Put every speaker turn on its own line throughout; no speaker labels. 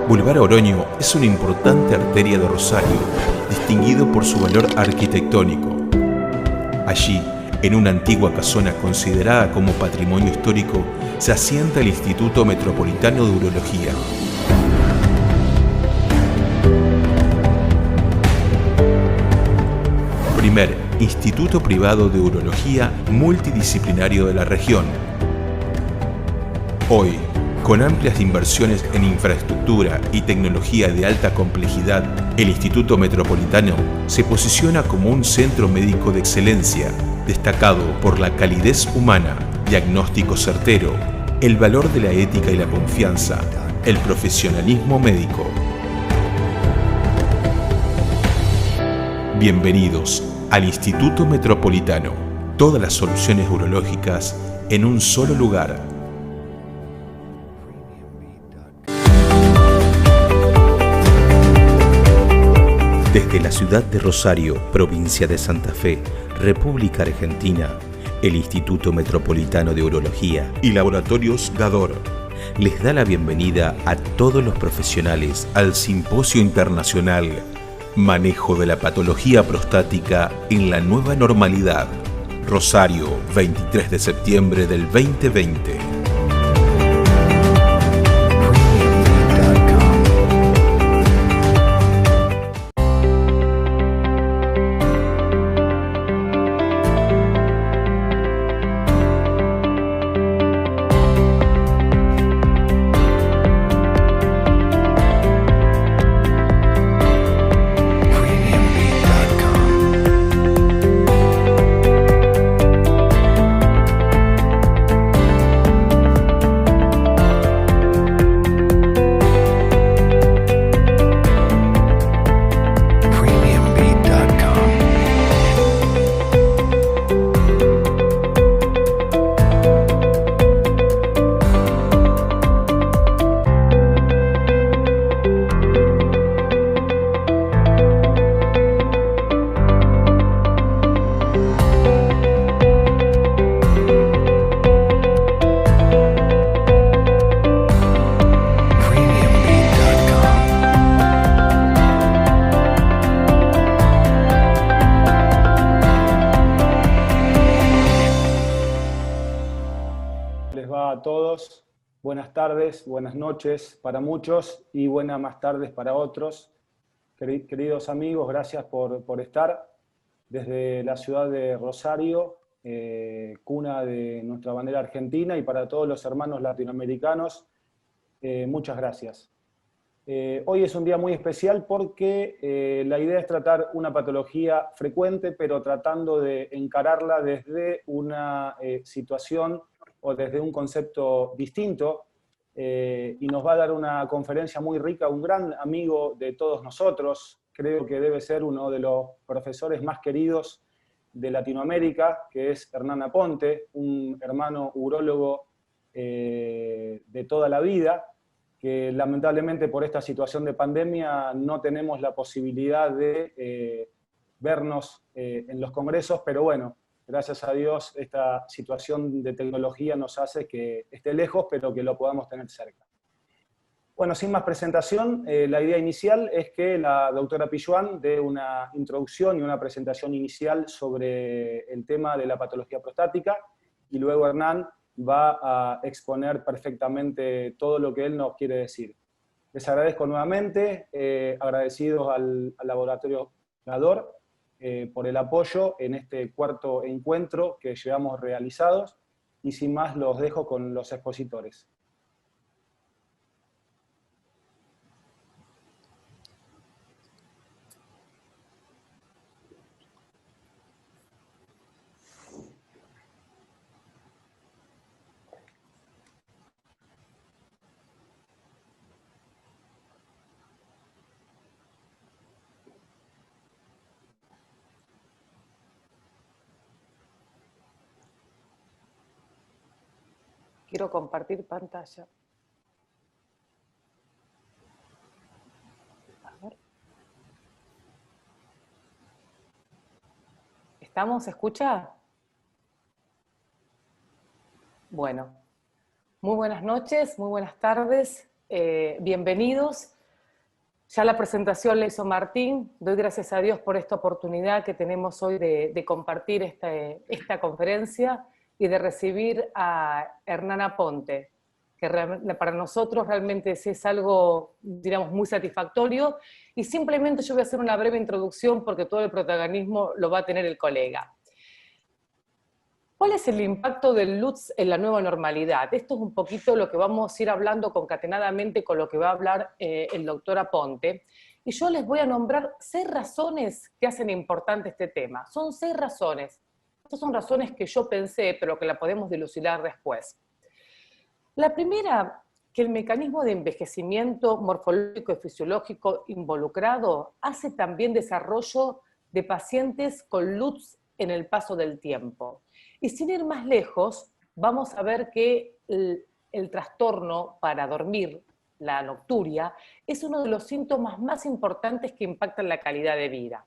Boulevard Oroño es una importante arteria de Rosario, distinguido por su valor arquitectónico. Allí, en una antigua casona considerada como patrimonio histórico, se asienta el Instituto Metropolitano de Urología. Primer instituto privado de urología multidisciplinario de la región. Hoy, con amplias inversiones en infraestructura y tecnología de alta complejidad, el Instituto Metropolitano se posiciona como un centro médico de excelencia, destacado por la calidez humana, diagnóstico certero, el valor de la ética y la confianza, el profesionalismo médico. Bienvenidos al Instituto Metropolitano. Todas las soluciones urológicas en un solo lugar. Desde la ciudad de Rosario, provincia de Santa Fe, República Argentina, el Instituto Metropolitano de Urología y Laboratorios Gador les da la bienvenida a todos los profesionales al Simposio Internacional Manejo de la Patología Prostática en la Nueva Normalidad. Rosario, 23 de septiembre del 2020.
Buenas tardes, buenas noches para muchos y buenas más tardes para otros. Queridos amigos, gracias por estar desde la ciudad de Rosario, cuna de nuestra bandera argentina, y para todos los hermanos latinoamericanos, muchas gracias. Hoy es un día muy especial porque la idea es tratar una patología frecuente, pero tratando de encararla desde una situación o desde un concepto distinto, y nos va a dar una conferencia muy rica, un gran amigo de todos nosotros, creo que debe ser uno de los profesores más queridos de Latinoamérica, que es Hernán Aponte, un hermano urólogo de toda la vida, que lamentablemente por esta situación de pandemia no tenemos la posibilidad de vernos en los congresos, pero bueno, gracias a Dios, esta situación de tecnología nos hace que esté lejos, pero que lo podamos tener cerca. Bueno, sin más presentación, la idea inicial es que la doctora Pilluan dé una introducción y una presentación inicial sobre el tema de la patología prostática, y luego Hernán va a exponer perfectamente todo lo que él nos quiere decir. Les agradezco nuevamente, agradecidos al Laboratorio Gador, por el apoyo en este cuarto encuentro que llevamos realizados, y sin más los dejo con los expositores.
Quiero compartir pantalla. A ver. ¿Estamos? ¿Se escucha? Bueno, muy buenas noches, muy buenas tardes, bienvenidos Ya la presentación la hizo Martín. Doy gracias a Dios por esta oportunidad que tenemos hoy de compartir esta conferencia y de recibir a Hernán Aponte, que para nosotros realmente es algo, digamos, muy satisfactorio. Y simplemente yo voy a hacer una breve introducción porque todo el protagonismo lo va a tener el colega. ¿Cuál es el impacto del LUTS en la nueva normalidad? Esto es un poquito lo que vamos a ir hablando concatenadamente con lo que va a hablar el doctor Aponte. Y yo les voy a nombrar 6 razones que hacen importante este tema. Son 6 razones. Estas son razones que yo pensé, pero que la podemos dilucidar después. La primera, que el mecanismo de envejecimiento morfológico y fisiológico involucrado hace también desarrollo de pacientes con LUTS en el paso del tiempo. Y sin ir más lejos, vamos a ver que el trastorno para dormir, la nocturia, es uno de los síntomas más importantes que impactan la calidad de vida.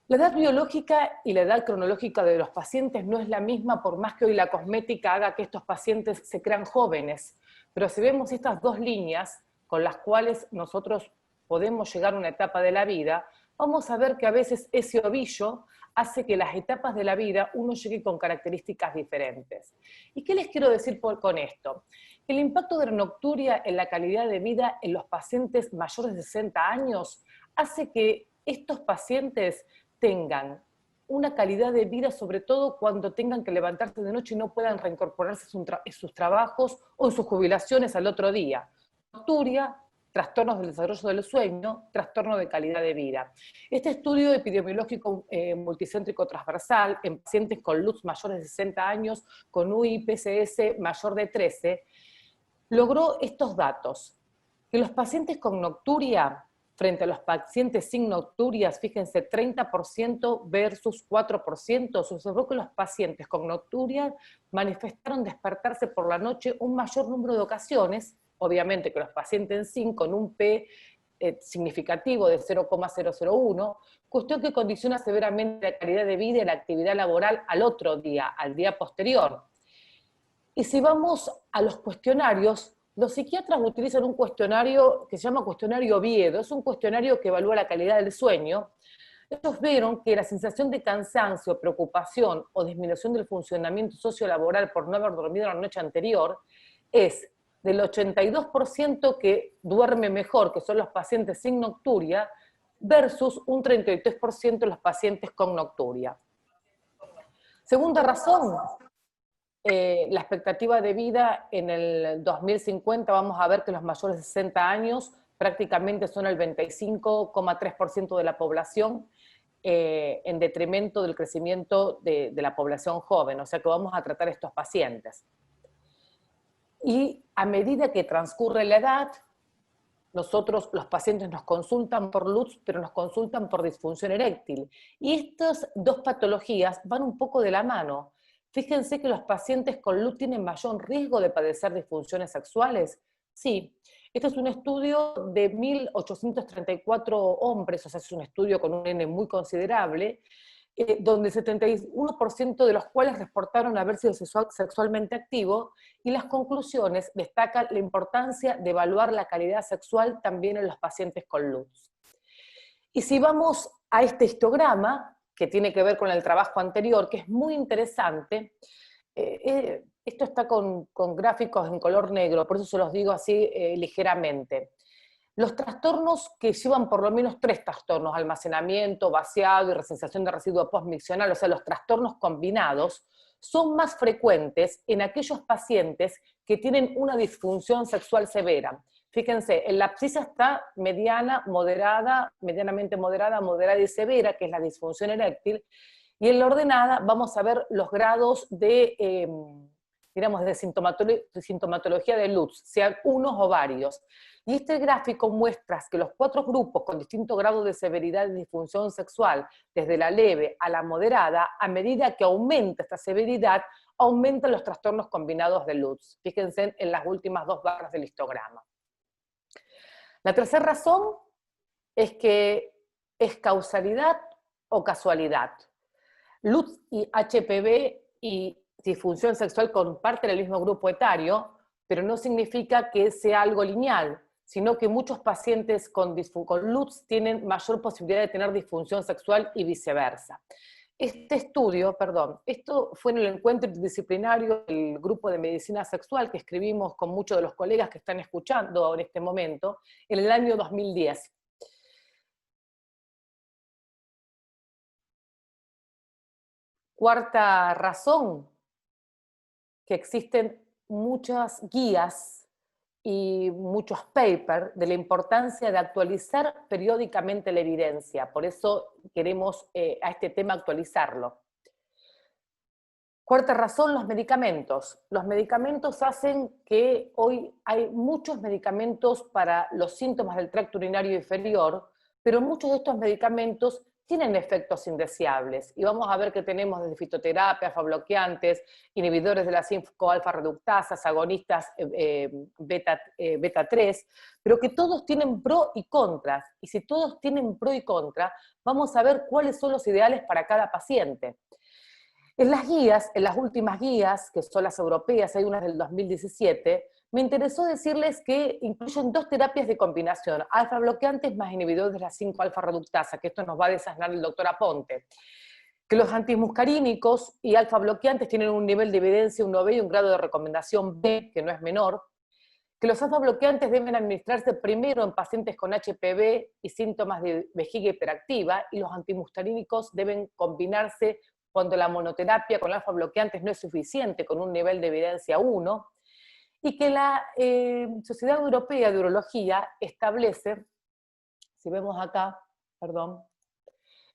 La edad biológica y la edad cronológica de los pacientes no es la misma, por más que hoy la cosmética haga que estos pacientes se crean jóvenes. Pero si vemos estas 2 líneas con las cuales nosotros podemos llegar a una etapa de la vida, vamos a ver que a veces ese ovillo hace que las etapas de la vida uno llegue con características diferentes. ¿Y qué les quiero decir con esto? El impacto de la nocturia en la calidad de vida en los pacientes mayores de 60 años hace que estos pacientes tengan una calidad de vida, sobre todo cuando tengan que levantarse de noche y no puedan reincorporarse en sus trabajos o en sus jubilaciones al otro día. Nocturia, trastornos del desarrollo del sueño, trastorno de calidad de vida. Este estudio epidemiológico multicéntrico transversal en pacientes con LUTS mayores de 60 años, con UI-PCS mayor de 13, logró estos datos, que los pacientes con nocturia frente a los pacientes sin nocturias, fíjense, 30% versus 4%, se observó que los pacientes con nocturia manifestaron despertarse por la noche un mayor número de ocasiones, obviamente que los pacientes sin, con un P significativo de 0,001, cuestión que condiciona severamente la calidad de vida y la actividad laboral al otro día, al día posterior. Y si vamos a los cuestionarios, los psiquiatras utilizan un cuestionario que se llama cuestionario Oviedo, es un cuestionario que evalúa la calidad del sueño. Ellos vieron que la sensación de cansancio, preocupación o disminución del funcionamiento sociolaboral por no haber dormido la noche anterior es del 82% que duerme mejor, que son los pacientes sin nocturia, versus un 33% los pacientes con nocturia. Segunda razón, la expectativa de vida en el 2050, vamos a ver que los mayores de 60 años prácticamente son el 25,3% de la población, en detrimento del crecimiento de la población joven, o sea que vamos a tratar estos pacientes. Y a medida que transcurre la edad, nosotros, los pacientes, nos consultan por LUTS, pero nos consultan por disfunción eréctil. Y estas 2 patologías van un poco de la mano. Fíjense que los pacientes con LUTS tienen mayor riesgo de padecer disfunciones sexuales. Sí, este es un estudio de 1.834 hombres, o sea, es un estudio con un N muy considerable, donde el 71% de los cuales reportaron haber sido sexualmente activos, y las conclusiones destacan la importancia de evaluar la calidad sexual también en los pacientes con LUTS. Y si vamos a este histograma, que tiene que ver con el trabajo anterior, que es muy interesante, esto está con gráficos en color negro, por eso se los digo así ligeramente. Los trastornos que llevan por lo menos 3 trastornos, almacenamiento, vaciado y resensación de residuo postmiccional, o sea, los trastornos combinados, son más frecuentes en aquellos pacientes que tienen una disfunción sexual severa. Fíjense, en la abscisa está mediana, moderada, medianamente moderada, moderada y severa, que es la disfunción eréctil, y en la ordenada vamos a ver los grados de, digamos, de sintomatología de LUTS, sean unos o varios. Y este gráfico muestra que los 4 grupos con distinto grado de severidad de disfunción sexual, desde la leve a la moderada, a medida que aumenta esta severidad, aumentan los trastornos combinados de LUTS. Fíjense en las últimas 2 barras del histograma. La tercera razón es que es causalidad o casualidad. LUTS y HPV y disfunción sexual comparten el mismo grupo etario, pero no significa que sea algo lineal, sino que muchos pacientes con LUTS tienen mayor posibilidad de tener disfunción sexual y viceversa. Este estudio, esto fue en el encuentro interdisciplinario del grupo de medicina sexual que escribimos con muchos de los colegas que están escuchando en este momento, en el año 2010. Cuarta razón, que existen muchas guías y muchos papers de la importancia de actualizar periódicamente la evidencia. Por eso queremos a este tema actualizarlo. Cuarta razón, los medicamentos. Los medicamentos hacen que hoy hay muchos medicamentos para los síntomas del tracto urinario inferior, pero muchos de estos medicamentos tienen efectos indeseables. Y vamos a ver que tenemos desde fitoterapia, alfa-bloqueantes, inhibidores de la 5-alfa reductasas, agonistas beta 3, pero que todos tienen pro y contras. Y si todos tienen pro y contra, vamos a ver cuáles son los ideales para cada paciente. En las guías, en las últimas guías, que son las europeas, hay unas del 2017, me interesó decirles que incluyen 2 terapias de combinación, alfa bloqueantes más inhibidores de la 5-alfa reductasa, que esto nos va a desasnar el doctor Aponte. Que los antimuscarínicos y alfa bloqueantes tienen un nivel de evidencia 1B y un grado de recomendación B, que no es menor. Que los alfa bloqueantes deben administrarse primero en pacientes con HPV y síntomas de vejiga hiperactiva, y los antimuscarínicos deben combinarse cuando la monoterapia con alfa bloqueantes no es suficiente, con un nivel de evidencia 1, y que la Sociedad Europea de Urología establece, si vemos acá,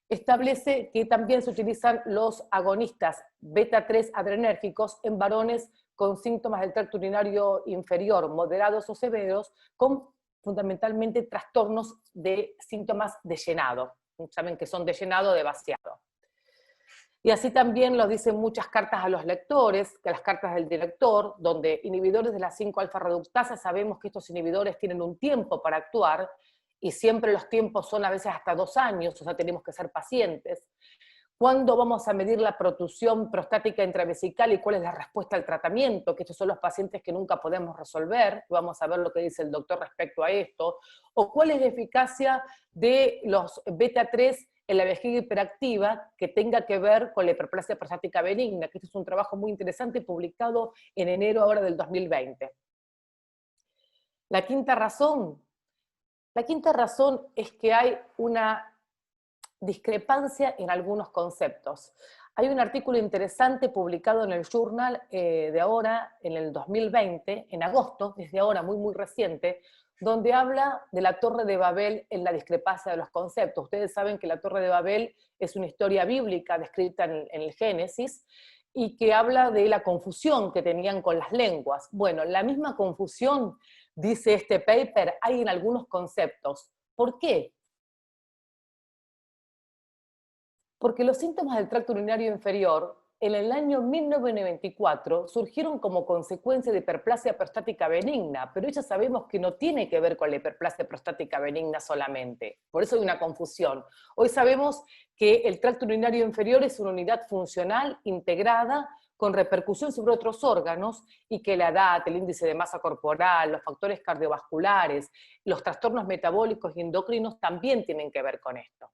establece que también se utilizan los agonistas beta 3 adrenérgicos en varones con síntomas del tracto urinario inferior moderados o severos, con fundamentalmente trastornos de síntomas de llenado. Saben que son de llenado, de vaciado. Y así también lo dicen muchas cartas a los lectores, que las cartas del director, donde inhibidores de la 5-alfa reductasa, sabemos que estos inhibidores tienen un tiempo para actuar, y siempre los tiempos son a veces hasta 2 años, o sea, tenemos que ser pacientes. ¿Cuándo vamos a medir la protusión prostática intravesical y cuál es la respuesta al tratamiento? Que estos son los pacientes que nunca podemos resolver, vamos a ver lo que dice el doctor respecto a esto. O cuál es la eficacia de los beta 3 en la vejiga hiperactiva que tenga que ver con la hiperplasia prostática benigna, que este es un trabajo muy interesante publicado en enero ahora del 2020. La quinta razón es que hay una discrepancia en algunos conceptos. Hay un artículo interesante publicado en el Journal de ahora, en el 2020, en agosto, desde ahora muy reciente, donde habla de la Torre de Babel en la discrepancia de los conceptos. Ustedes saben que la Torre de Babel es una historia bíblica descrita en el Génesis, y que habla de la confusión que tenían con las lenguas. Bueno, la misma confusión, dice este paper, hay en algunos conceptos. ¿Por qué? Porque los síntomas del tracto urinario inferior, en el año 1994, surgieron como consecuencia de hiperplasia prostática benigna, pero ya sabemos que no tiene que ver con la hiperplasia prostática benigna solamente. Por eso hay una confusión. Hoy sabemos que el tracto urinario inferior es una unidad funcional integrada con repercusión sobre otros órganos, y que la edad, el índice de masa corporal, los factores cardiovasculares, los trastornos metabólicos y endocrinos también tienen que ver con esto.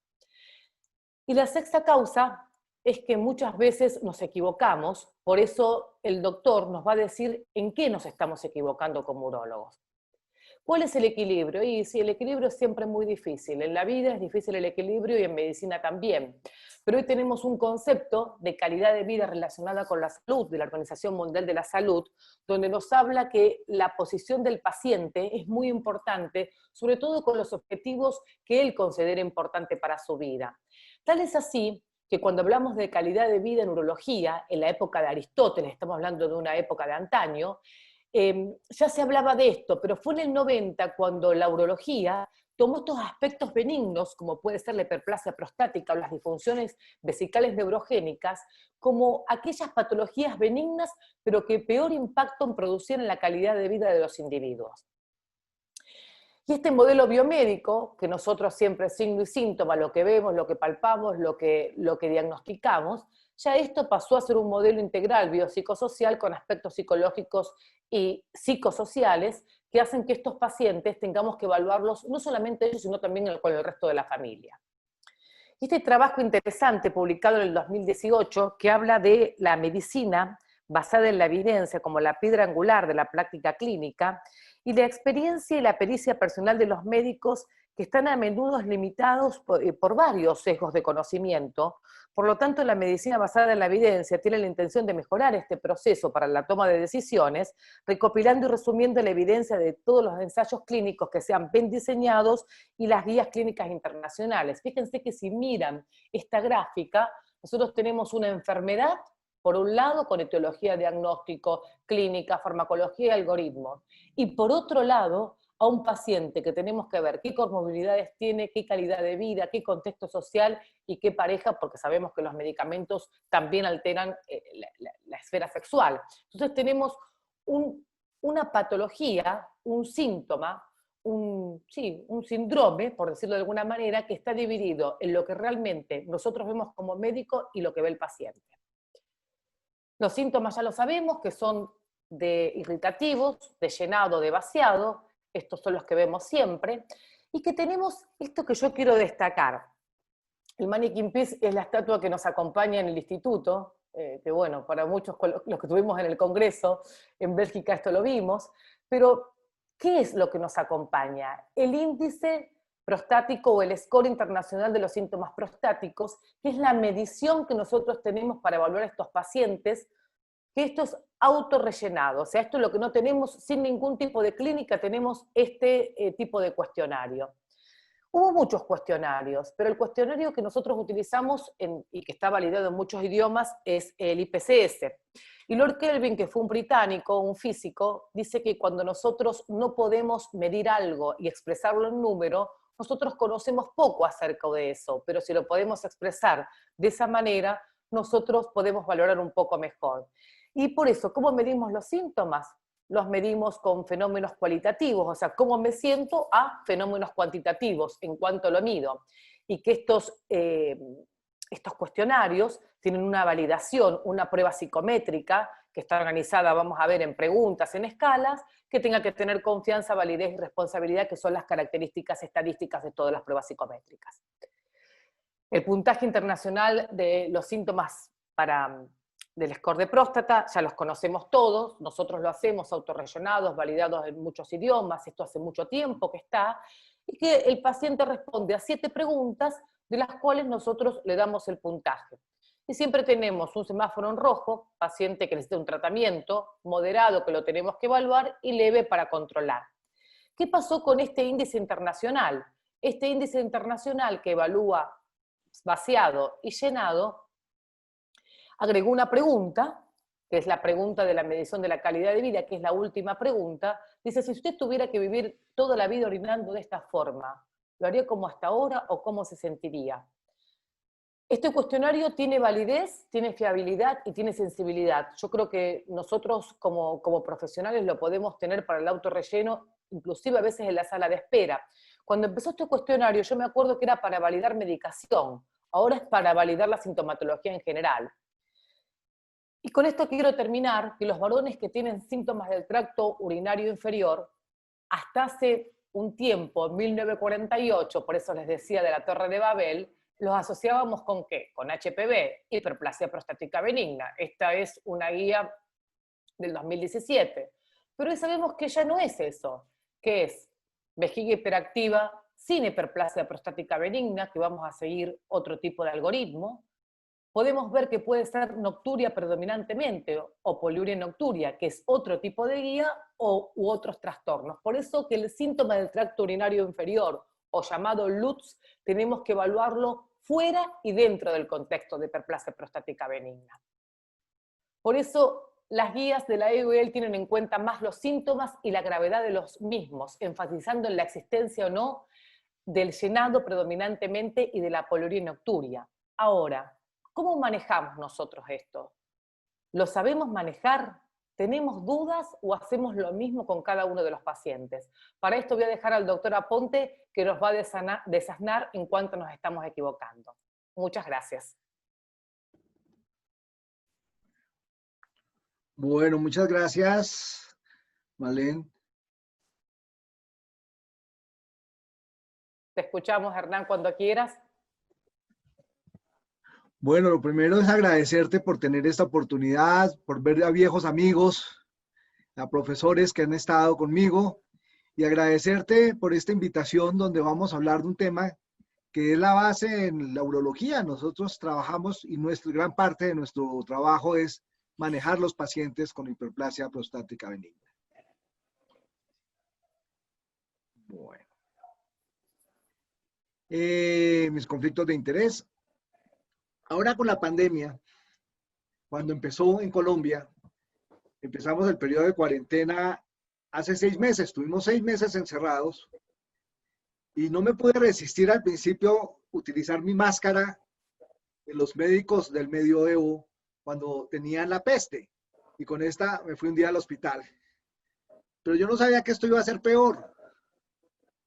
Y la sexta causa es que muchas veces nos equivocamos, por eso el doctor nos va a decir en qué nos estamos equivocando como urólogos. ¿Cuál es el equilibrio? Y sí, el equilibrio es siempre muy difícil. En la vida es difícil el equilibrio y en medicina también. Pero hoy tenemos un concepto de calidad de vida relacionada con la salud, de la Organización Mundial de la Salud, donde nos habla que la posición del paciente es muy importante, sobre todo con los objetivos que él considera importante para su vida. Tal es así que cuando hablamos de calidad de vida en urología, en la época de Aristóteles, estamos hablando de una época de antaño, ya se hablaba de esto, pero fue en el 90 cuando la urología tomó estos aspectos benignos, como puede ser la hiperplasia prostática o las disfunciones vesicales neurogénicas, como aquellas patologías benignas, pero que peor impacto producían en la calidad de vida de los individuos. Y este modelo biomédico, que nosotros siempre signo y síntoma, lo que vemos, lo que palpamos, lo que diagnosticamos, ya esto pasó a ser un modelo integral biopsicosocial con aspectos psicológicos y psicosociales que hacen que estos pacientes tengamos que evaluarlos no solamente ellos, sino también con el resto de la familia. Y este trabajo interesante publicado en el 2018 que habla de la medicina basada en la evidencia como la piedra angular de la práctica clínica y la experiencia y la pericia personal de los médicos que están a menudo limitados por varios sesgos de conocimiento. Por lo tanto, la medicina basada en la evidencia tiene la intención de mejorar este proceso para la toma de decisiones, recopilando y resumiendo la evidencia de todos los ensayos clínicos que sean bien diseñados y las guías clínicas internacionales. Fíjense que si miran esta gráfica, nosotros tenemos una enfermedad, por un lado, con etiología, diagnóstico, clínica, farmacología y algoritmos. Y por otro lado, a un paciente que tenemos que ver qué comorbilidades tiene, qué calidad de vida, qué contexto social y qué pareja, porque sabemos que los medicamentos también alteran la esfera sexual. Entonces tenemos una patología, un síntoma, un síndrome, por decirlo de alguna manera, que está dividido en lo que realmente nosotros vemos como médico y lo que ve el paciente. Los síntomas ya lo sabemos, que son de irritativos, de llenado, de vaciado. Estos son los que vemos siempre, y que tenemos esto que yo quiero destacar. El Mannequin Peace es la estatua que nos acompaña en el instituto, que bueno, para muchos los que tuvimos en el Congreso, en Bélgica esto lo vimos, pero ¿qué es lo que nos acompaña? El índice prostático o el score internacional de los síntomas prostáticos, que es la medición que nosotros tenemos para evaluar a estos pacientes, que esto es autorrellenado, o sea, esto es lo que no tenemos sin ningún tipo de clínica, tenemos este tipo de cuestionario. Hubo muchos cuestionarios, pero el cuestionario que nosotros utilizamos y que está validado en muchos idiomas es el IPCS. Y Lord Kelvin, que fue un británico, un físico, dice que cuando nosotros no podemos medir algo y expresarlo en número, nosotros conocemos poco acerca de eso, pero si lo podemos expresar de esa manera, nosotros podemos valorar un poco mejor. Y por eso, ¿cómo medimos los síntomas? Los medimos con fenómenos cualitativos, o sea, cómo me siento a fenómenos cuantitativos en cuanto lo mido. Y que estos cuestionarios tienen una validación, una prueba psicométrica, que está organizada, vamos a ver, en preguntas, en escalas, que tenga que tener confianza, validez y responsabilidad, que son las características estadísticas de todas las pruebas psicométricas. El puntaje internacional de los síntomas del score de próstata, ya los conocemos todos, nosotros lo hacemos autorrellenados, validados en muchos idiomas, esto hace mucho tiempo que está, y que el paciente responde a 7 preguntas, de las cuales nosotros le damos el puntaje. Y siempre tenemos un semáforo en rojo, paciente que necesita un tratamiento, moderado que lo tenemos que evaluar, y leve para controlar. ¿Qué pasó con este índice internacional? Este índice internacional que evalúa vaciado y llenado, agregó una pregunta, que es la pregunta de la medición de la calidad de vida, que es la última pregunta. Dice, si usted tuviera que vivir toda la vida orinando de esta forma, ¿lo haría como hasta ahora o cómo se sentiría? Este cuestionario tiene validez, tiene fiabilidad y tiene sensibilidad. Yo creo que nosotros como profesionales lo podemos tener para el autorrelleno, inclusive a veces en la sala de espera. Cuando empezó este cuestionario yo me acuerdo que era para validar medicación, ahora es para validar la sintomatología en general. Y con esto quiero terminar, que los varones que tienen síntomas del tracto urinario inferior, hasta hace un tiempo, en 1948, por eso les decía de la Torre de Babel, los asociábamos ¿con qué? Con HPV, hiperplasia prostática benigna. Esta es una guía del 2017. Pero hoy sabemos que ya no es eso, que es vejiga hiperactiva sin hiperplasia prostática benigna, que vamos a seguir otro tipo de algoritmo. Podemos ver que puede ser nocturia predominantemente, o poliuria nocturia, que es otro tipo de guía, u otros trastornos. Por eso que el síntoma del tracto urinario inferior, o llamado LUTS, tenemos que evaluarlo fuera y dentro del contexto de hiperplasia prostática benigna. Por eso las guías de la EUL tienen en cuenta más los síntomas y la gravedad de los mismos, enfatizando en la existencia o no del llenado predominantemente y de la poliuria nocturia. Ahora, ¿cómo manejamos nosotros esto? ¿Lo sabemos manejar? ¿Tenemos dudas o hacemos lo mismo con cada uno de los pacientes? Para esto voy a dejar al doctor Aponte, que nos va a desasnar en cuanto nos estamos equivocando. Muchas gracias.
Bueno, muchas gracias, Malén.
Te escuchamos, Hernán, cuando quieras.
Bueno, lo primero es agradecerte por tener esta oportunidad, por ver a viejos amigos, a profesores que han estado conmigo y agradecerte por esta invitación donde vamos a hablar de un tema que es la base en la urología. Nosotros trabajamos y gran parte de nuestro trabajo es manejar los pacientes con hiperplasia prostática benigna. Bueno. Mis conflictos de interés. Ahora con la pandemia, cuando empezó en Colombia, empezamos el periodo de cuarentena hace 6 meses. Estuvimos 6 meses encerrados y no me pude resistir al principio utilizar mi máscara de los médicos del medioevo cuando tenían la peste. Y con esta me fui un día al hospital. Pero yo no sabía que esto iba a ser peor.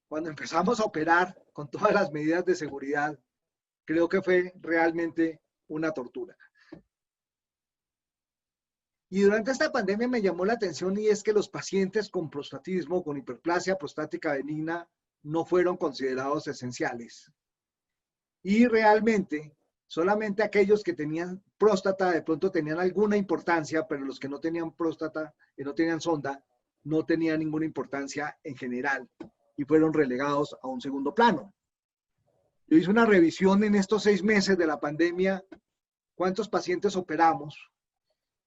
Cuando empezamos a operar con todas las medidas de seguridad, creo que fue realmente una tortura. Y durante esta pandemia me llamó la atención y es que los pacientes con prostatismo, con hiperplasia prostática benigna, no fueron considerados esenciales. Y realmente, solamente aquellos que tenían próstata de pronto tenían alguna importancia, pero los que no tenían próstata y no tenían sonda, no tenían ninguna importancia en general y fueron relegados a un segundo plano. Yo hice una revisión en estos 6 meses de la pandemia, cuántos pacientes operamos,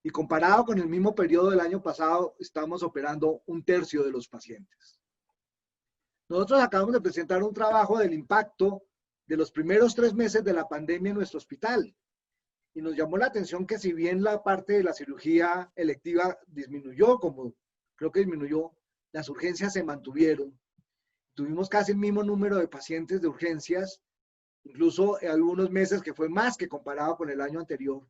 y comparado con el mismo periodo del año pasado, estamos operando 1/3 de los pacientes. Nosotros acabamos de presentar un trabajo del impacto de los primeros 3 meses de la pandemia en nuestro hospital, y nos llamó la atención que si bien la parte de la cirugía electiva disminuyó, como creo que disminuyó, las urgencias se mantuvieron. Tuvimos casi el mismo número de pacientes de urgencias, incluso en algunos meses que fue más que comparado con el año anterior.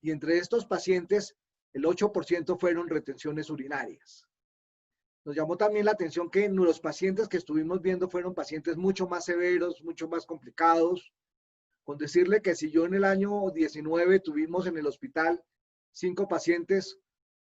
Y entre estos pacientes, el 8% fueron retenciones urinarias. Nos llamó también la atención que los pacientes que estuvimos viendo fueron pacientes mucho más severos, mucho más complicados. Con decirle que si yo en el año 19 tuvimos en el hospital 5 pacientes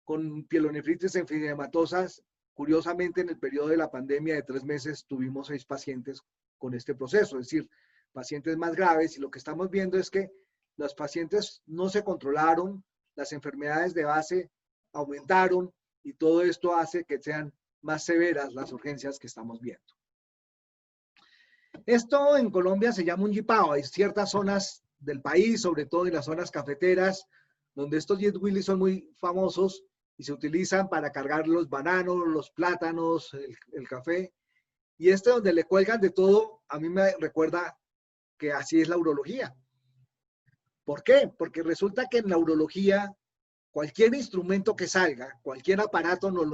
con pielonefritis enfisematosas, curiosamente en el periodo de la pandemia de 3 meses tuvimos 6 pacientes con este proceso, es decir, pacientes más graves, y lo que estamos viendo es que los pacientes no se controlaron, las enfermedades de base aumentaron y todo esto hace que sean más severas las urgencias que estamos viendo. Esto en Colombia se llama un yipao. Hay ciertas zonas del país, sobre todo en las zonas cafeteras, donde estos jet Willy son muy famosos y se utilizan para cargar los bananos, los plátanos, el café. Y donde le cuelgan de todo, a mí me recuerda que así es la urología. ¿Por qué? Porque resulta que en la urología, cualquier instrumento que salga, cualquier aparato nos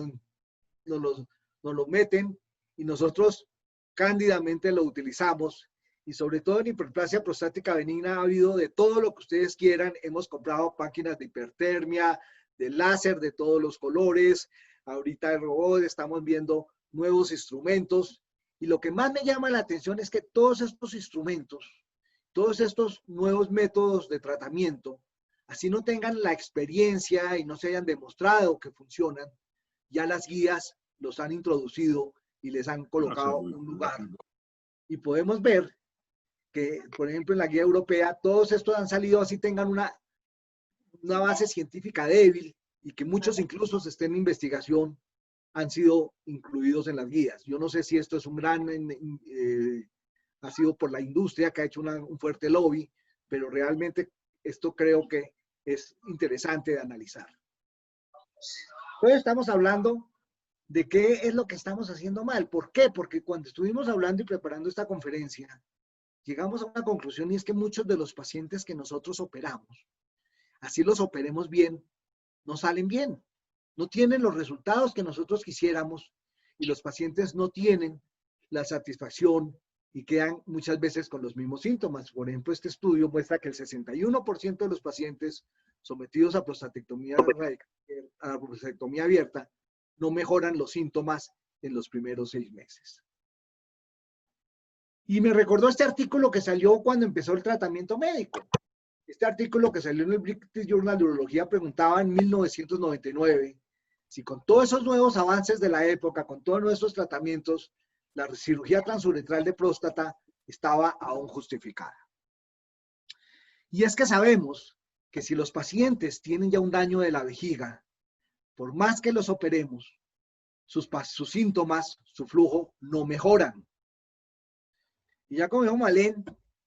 lo meten y nosotros cándidamente lo utilizamos. Y sobre todo en hiperplasia prostática benigna ha habido de todo lo que ustedes quieran. Hemos comprado máquinas de hipertermia, de láser de todos los colores. Ahorita el robot, estamos viendo nuevos instrumentos. Y lo que más me llama la atención es que todos estos instrumentos, todos estos nuevos métodos de tratamiento, así no tengan la experiencia y no se hayan demostrado que funcionan, ya las guías los han introducido y les han colocado un lugar. Y podemos ver que, por ejemplo, en la guía europea, todos estos han salido así tengan una base científica débil y que muchos incluso estén en investigación, han sido incluidos en las guías. Yo no sé si esto es un gran... ha sido por la industria que ha hecho un fuerte lobby, pero realmente esto creo que es interesante de analizar. Entonces estamos hablando de qué es lo que estamos haciendo mal. ¿Por qué? Porque cuando estuvimos hablando y preparando esta conferencia, llegamos a una conclusión y es que muchos de los pacientes que nosotros operamos, así los operemos bien, no salen bien. No tienen los resultados que nosotros quisiéramos y los pacientes no tienen la satisfacción y quedan muchas veces con los mismos síntomas. Por ejemplo, este estudio muestra que el 61% de los pacientes sometidos a prostatectomía abierta no mejoran los síntomas en los primeros 6 meses. Y me recordó este artículo que salió cuando empezó el tratamiento médico. Este artículo que salió en el British Journal de Urología preguntaba en 1999 si con todos esos nuevos avances de la época, con todos nuestros tratamientos, la cirugía transuretral de próstata estaba aún justificada. Y es que sabemos que si los pacientes tienen ya un daño de la vejiga, por más que los operemos, sus síntomas, su flujo, no mejoran. Y ya como dijo Malén,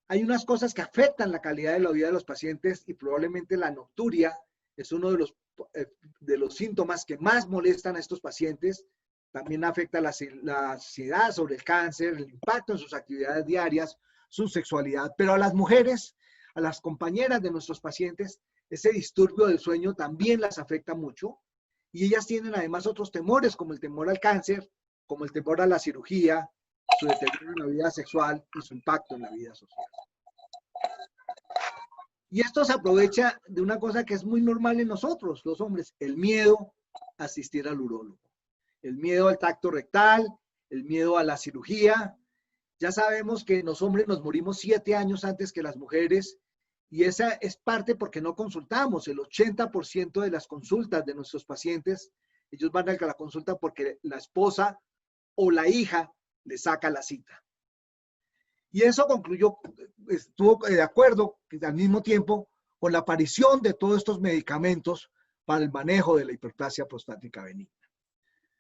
hay unas cosas que afectan la calidad de la vida de los pacientes y probablemente la nocturia es uno de los síntomas que más molestan a estos pacientes. También afecta la ansiedad sobre el cáncer, el impacto en sus actividades diarias, su sexualidad. Pero a las mujeres, a las compañeras de nuestros pacientes, ese disturbio del sueño también las afecta mucho. Y ellas tienen además otros temores, como el temor al cáncer, como el temor a la cirugía, su deterioro en la vida sexual y su impacto en la vida social. Y esto se aprovecha de una cosa que es muy normal en nosotros, los hombres, el miedo a asistir al urólogo, el miedo al tacto rectal, el miedo a la cirugía. Ya sabemos que los hombres nos morimos 7 años antes que las mujeres y esa es parte porque no consultamos. El 80% de las consultas de nuestros pacientes, ellos van a la consulta porque la esposa o la hija le saca la cita. Y eso concluyó, estuvo de acuerdo al mismo tiempo con la aparición de todos estos medicamentos para el manejo de la hiperplasia prostática benigna.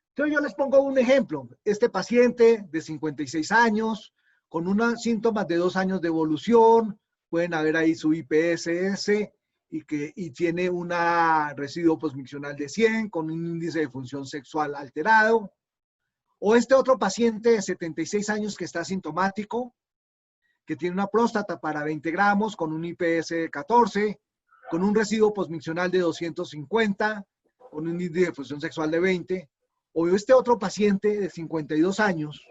Entonces yo les pongo un ejemplo. Este paciente de 56 años, con unos síntomas de 2 años de evolución, pueden haber ahí su IPSS y tiene un residuo postmiccional de 100 con un índice de función sexual alterado. O este otro paciente de 76 años que está asintomático, que tiene una próstata para 20 gramos con un IPS de 14, con un residuo postmiccional de 250, con un índice de función sexual de 20. O este otro paciente de 52 años,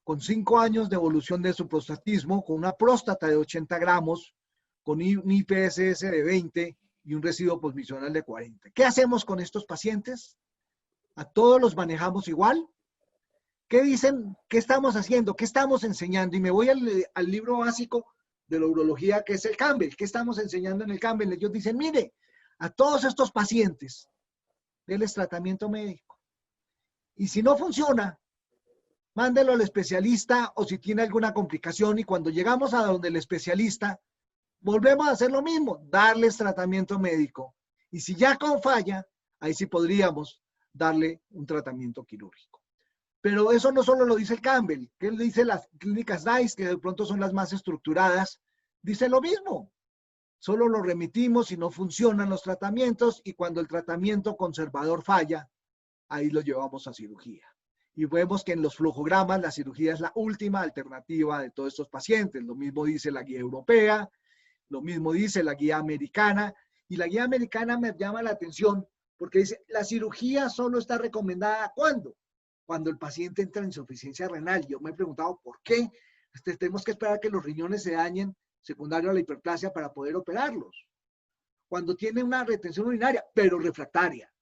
con 5 años de evolución de su prostatismo, con una próstata de 80 gramos, con un IPSS de 20 y un residuo postmiccional de 40. ¿Qué hacemos con estos pacientes? ¿A todos los manejamos igual? ¿Qué dicen? ¿Qué estamos haciendo? ¿Qué estamos enseñando? Y me voy al libro básico de la urología, que es el Campbell. ¿Qué estamos enseñando en el Campbell? Ellos dicen, mire, a todos estos pacientes, denles tratamiento médico. Y si no funciona, mándelo al especialista o si tiene alguna complicación. Y cuando llegamos a donde el especialista, volvemos a hacer lo mismo, darles tratamiento médico. Y si ya con falla, ahí sí podríamos darle un tratamiento quirúrgico. Pero eso no solo lo dice el Campbell, que él dice las clínicas DICE, que de pronto son las más estructuradas, dice lo mismo. Solo lo remitimos si no funcionan los tratamientos y cuando el tratamiento conservador falla, ahí lo llevamos a cirugía. Y vemos que en los flujogramas la cirugía es la última alternativa de todos estos pacientes. Lo mismo dice la guía europea, lo mismo dice la guía americana. Y la guía americana me llama la atención porque dice, la cirugía solo está recomendada ¿cuándo? Cuando el paciente entra en insuficiencia renal. Yo me he preguntado por qué tenemos que esperar a que los riñones se dañen secundario a la hiperplasia para poder operarlos. Cuando tiene una retención urinaria, pero refractaria.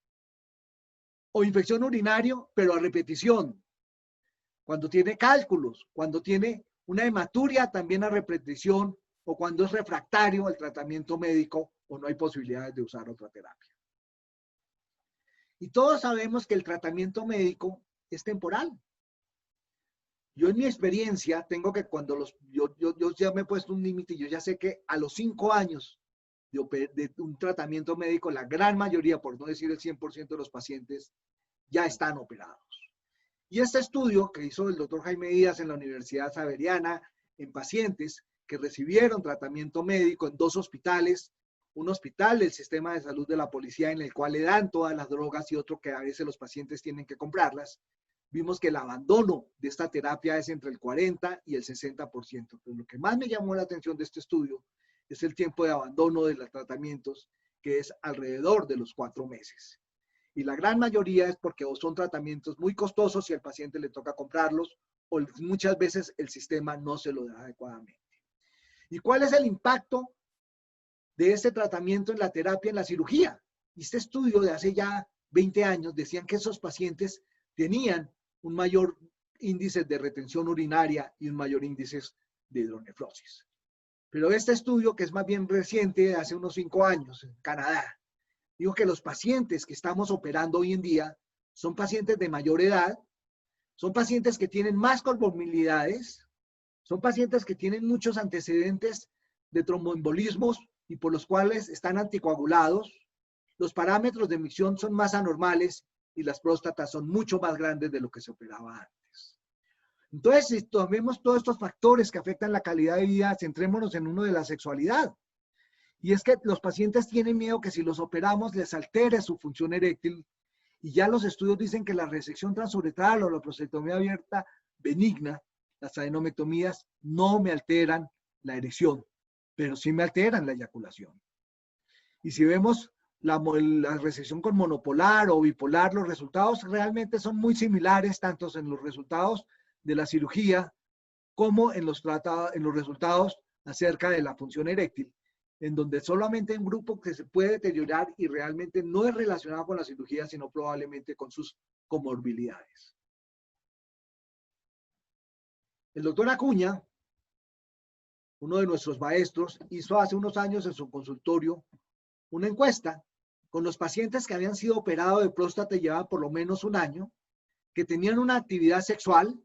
O infección urinaria, pero a repetición. Cuando tiene cálculos, cuando tiene una hematuria también a repetición, o cuando es refractario al tratamiento médico o no hay posibilidades de usar otra terapia. Y todos sabemos que el tratamiento médico es temporal. Yo en mi experiencia tengo que yo ya me he puesto un límite y yo ya sé que a los 5 años de un tratamiento médico, la gran mayoría, por no decir el 100% de los pacientes, ya están operados. Y este estudio que hizo el doctor Jaime Díaz en la Universidad Javeriana en pacientes que recibieron tratamiento médico en 2 hospitales, un hospital del sistema de salud de la policía en el cual le dan todas las drogas y otro que a veces los pacientes tienen que comprarlas, vimos que el abandono de esta terapia es entre el 40 y el 60%. Pero lo que más me llamó la atención de este estudio es el tiempo de abandono de los tratamientos, que es alrededor de los 4 meses. Y la gran mayoría es porque o son tratamientos muy costosos y al paciente le toca comprarlos, o muchas veces el sistema no se lo da adecuadamente. ¿Y cuál es el impacto de este tratamiento en la terapia, en la cirugía? Y este estudio de hace ya 20 años decían que esos pacientes tenían un mayor índice de retención urinaria y un mayor índice de hidronefrosis. Pero este estudio, que es más bien reciente, hace unos 5 años, en Canadá, dijo que los pacientes que estamos operando hoy en día son pacientes de mayor edad, son pacientes que tienen más comorbilidades, son pacientes que tienen muchos antecedentes de tromboembolismos y por los cuales están anticoagulados, los parámetros de micción son más anormales y las próstatas son mucho más grandes de lo que se operaba antes. Entonces, si tomemos todos estos factores que afectan la calidad de vida, centrémonos en uno de la sexualidad. Y es que los pacientes tienen miedo que si los operamos les altere su función eréctil. Y ya los estudios dicen que la resección transuretral o la prostatectomía abierta benigna, las adenomectomías, no me alteran la erección, pero sí me alteran la eyaculación. Y si vemos la resección con monopolar o bipolar, los resultados realmente son muy similares, tanto en los resultados de la cirugía como en los resultados acerca de la función eréctil, en donde solamente hay un grupo que se puede deteriorar y realmente no es relacionado con la cirugía, sino probablemente con sus comorbilidades. El doctor Acuña, uno de nuestros maestros, hizo hace unos años en su consultorio una encuesta con los pacientes que habían sido operados de próstata y llevaban por lo menos un año, que tenían una actividad sexual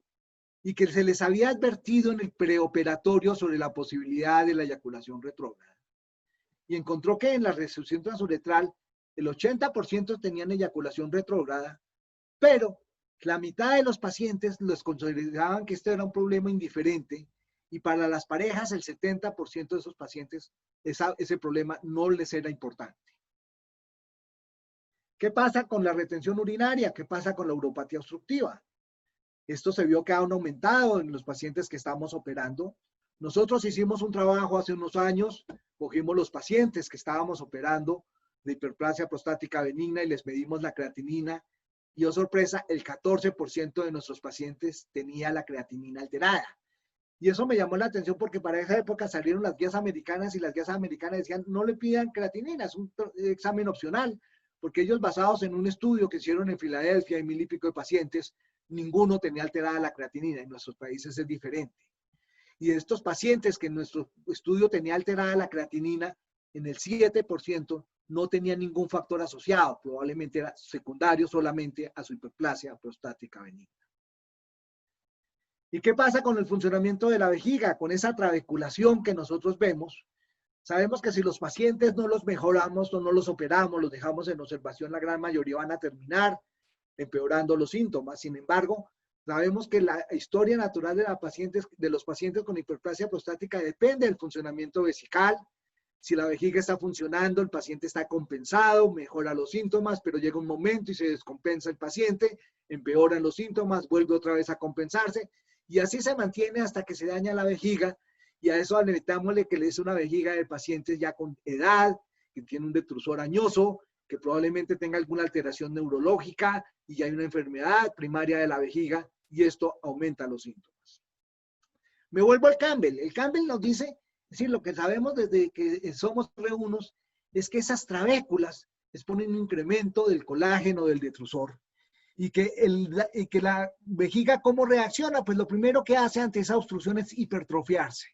y que se les había advertido en el preoperatorio sobre la posibilidad de la eyaculación retrógrada. Y encontró que en la resección transuretral el 80% tenían eyaculación retrógrada, pero la mitad de los pacientes les consideraban que este era un problema indiferente y para las parejas el 70% de esos pacientes ese problema no les era importante. ¿Qué pasa con la retención urinaria? ¿Qué pasa con la uropatía obstructiva? Esto se vio que ha aumentado en los pacientes que estamos operando. Nosotros hicimos un trabajo hace unos años, cogimos los pacientes que estábamos operando de hiperplasia prostática benigna y les medimos la creatinina y, oh sorpresa, el 14% de nuestros pacientes tenía la creatinina alterada. Y eso me llamó la atención porque para esa época salieron las guías americanas y las guías americanas decían no le pidan creatinina, es un examen opcional, porque ellos basados en un estudio que hicieron en Filadelfia y 1000 y pico de pacientes, ninguno tenía alterada la creatinina. En nuestros países es diferente. Y de estos pacientes que en nuestro estudio tenía alterada la creatinina, en el 7% no tenía ningún factor asociado, probablemente era secundario solamente a su hiperplasia prostática benigna. ¿Y qué pasa con el funcionamiento de la vejiga? Con esa trabeculación que nosotros vemos, sabemos que si los pacientes no los mejoramos o no los operamos, los dejamos en observación, la gran mayoría van a terminar empeorando los síntomas. Sin embargo, sabemos que la historia natural de los pacientes con hiperplasia prostática depende del funcionamiento vesical. Si la vejiga está funcionando, el paciente está compensado, mejora los síntomas, pero llega un momento y se descompensa el paciente, empeoran los síntomas, vuelve otra vez a compensarse, y así se mantiene hasta que se daña la vejiga, y a eso necesitámosle que le des una vejiga de pacientes ya con edad, que tiene un detrusor añoso, que probablemente tenga alguna alteración neurológica, y ya hay una enfermedad primaria de la vejiga, y esto aumenta los síntomas. Me vuelvo al Campbell. El Campbell nos dice, es decir, lo que sabemos desde que somos reunos, es que esas trabéculas exponen un incremento del colágeno del detrusor, y que la vejiga, ¿cómo reacciona? Pues lo primero que hace ante esa obstrucción es hipertrofiarse.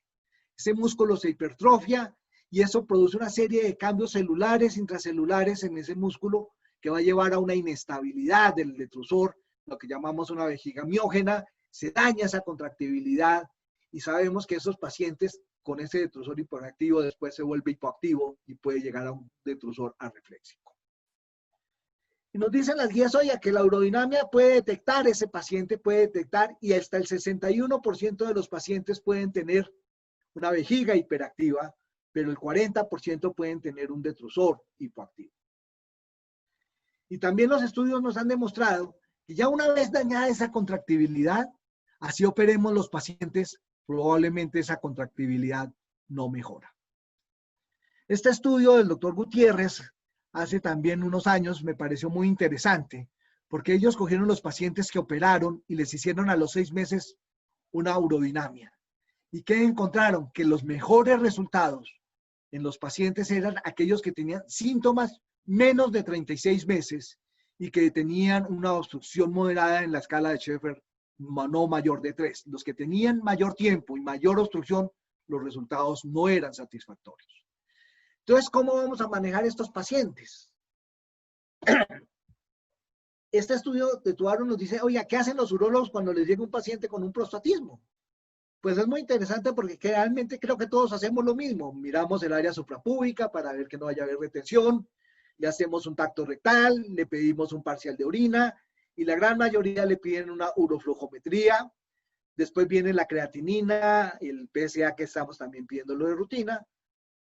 Ese músculo se hipertrofia y eso produce una serie de cambios celulares, intracelulares en ese músculo que va a llevar a una inestabilidad del detrusor, lo que llamamos una vejiga miógena, se daña esa contractibilidad y sabemos que esos pacientes con ese detrusor hiperactivo después se vuelve hipoactivo y puede llegar a un detrusor arrefléxico. Y nos dicen las guías, oye, que la urodinamia puede detectar, ese paciente puede detectar y hasta el 61% de los pacientes pueden tener una vejiga hiperactiva, pero el 40% pueden tener un detrusor hipoactivo. Y también los estudios nos han demostrado que ya una vez dañada esa contractibilidad, así operemos los pacientes, probablemente esa contractibilidad no mejora. Este estudio del doctor Gutiérrez, hace también unos años, me pareció muy interesante, porque ellos cogieron los pacientes que operaron y les hicieron a los 6 meses una urodinamia. ¿Y qué encontraron? Que los mejores resultados en los pacientes eran aquellos que tenían síntomas menos de 36 meses y que tenían una obstrucción moderada en la escala de Schaeffer no mayor de 3. Los que tenían mayor tiempo y mayor obstrucción, los resultados no eran satisfactorios. Entonces, ¿cómo vamos a manejar estos pacientes? Este estudio de Tuaro nos dice, oye, ¿qué hacen los urólogos cuando les llega un paciente con un prostatismo? Pues es muy interesante porque realmente creo que todos hacemos lo mismo. Miramos el área suprapúbica para ver que no vaya a haber retención, le hacemos un tacto rectal, le pedimos un parcial de orina y la gran mayoría le piden una uroflojometría. Después viene la creatinina, el PSA que estamos también pidiéndolo de rutina,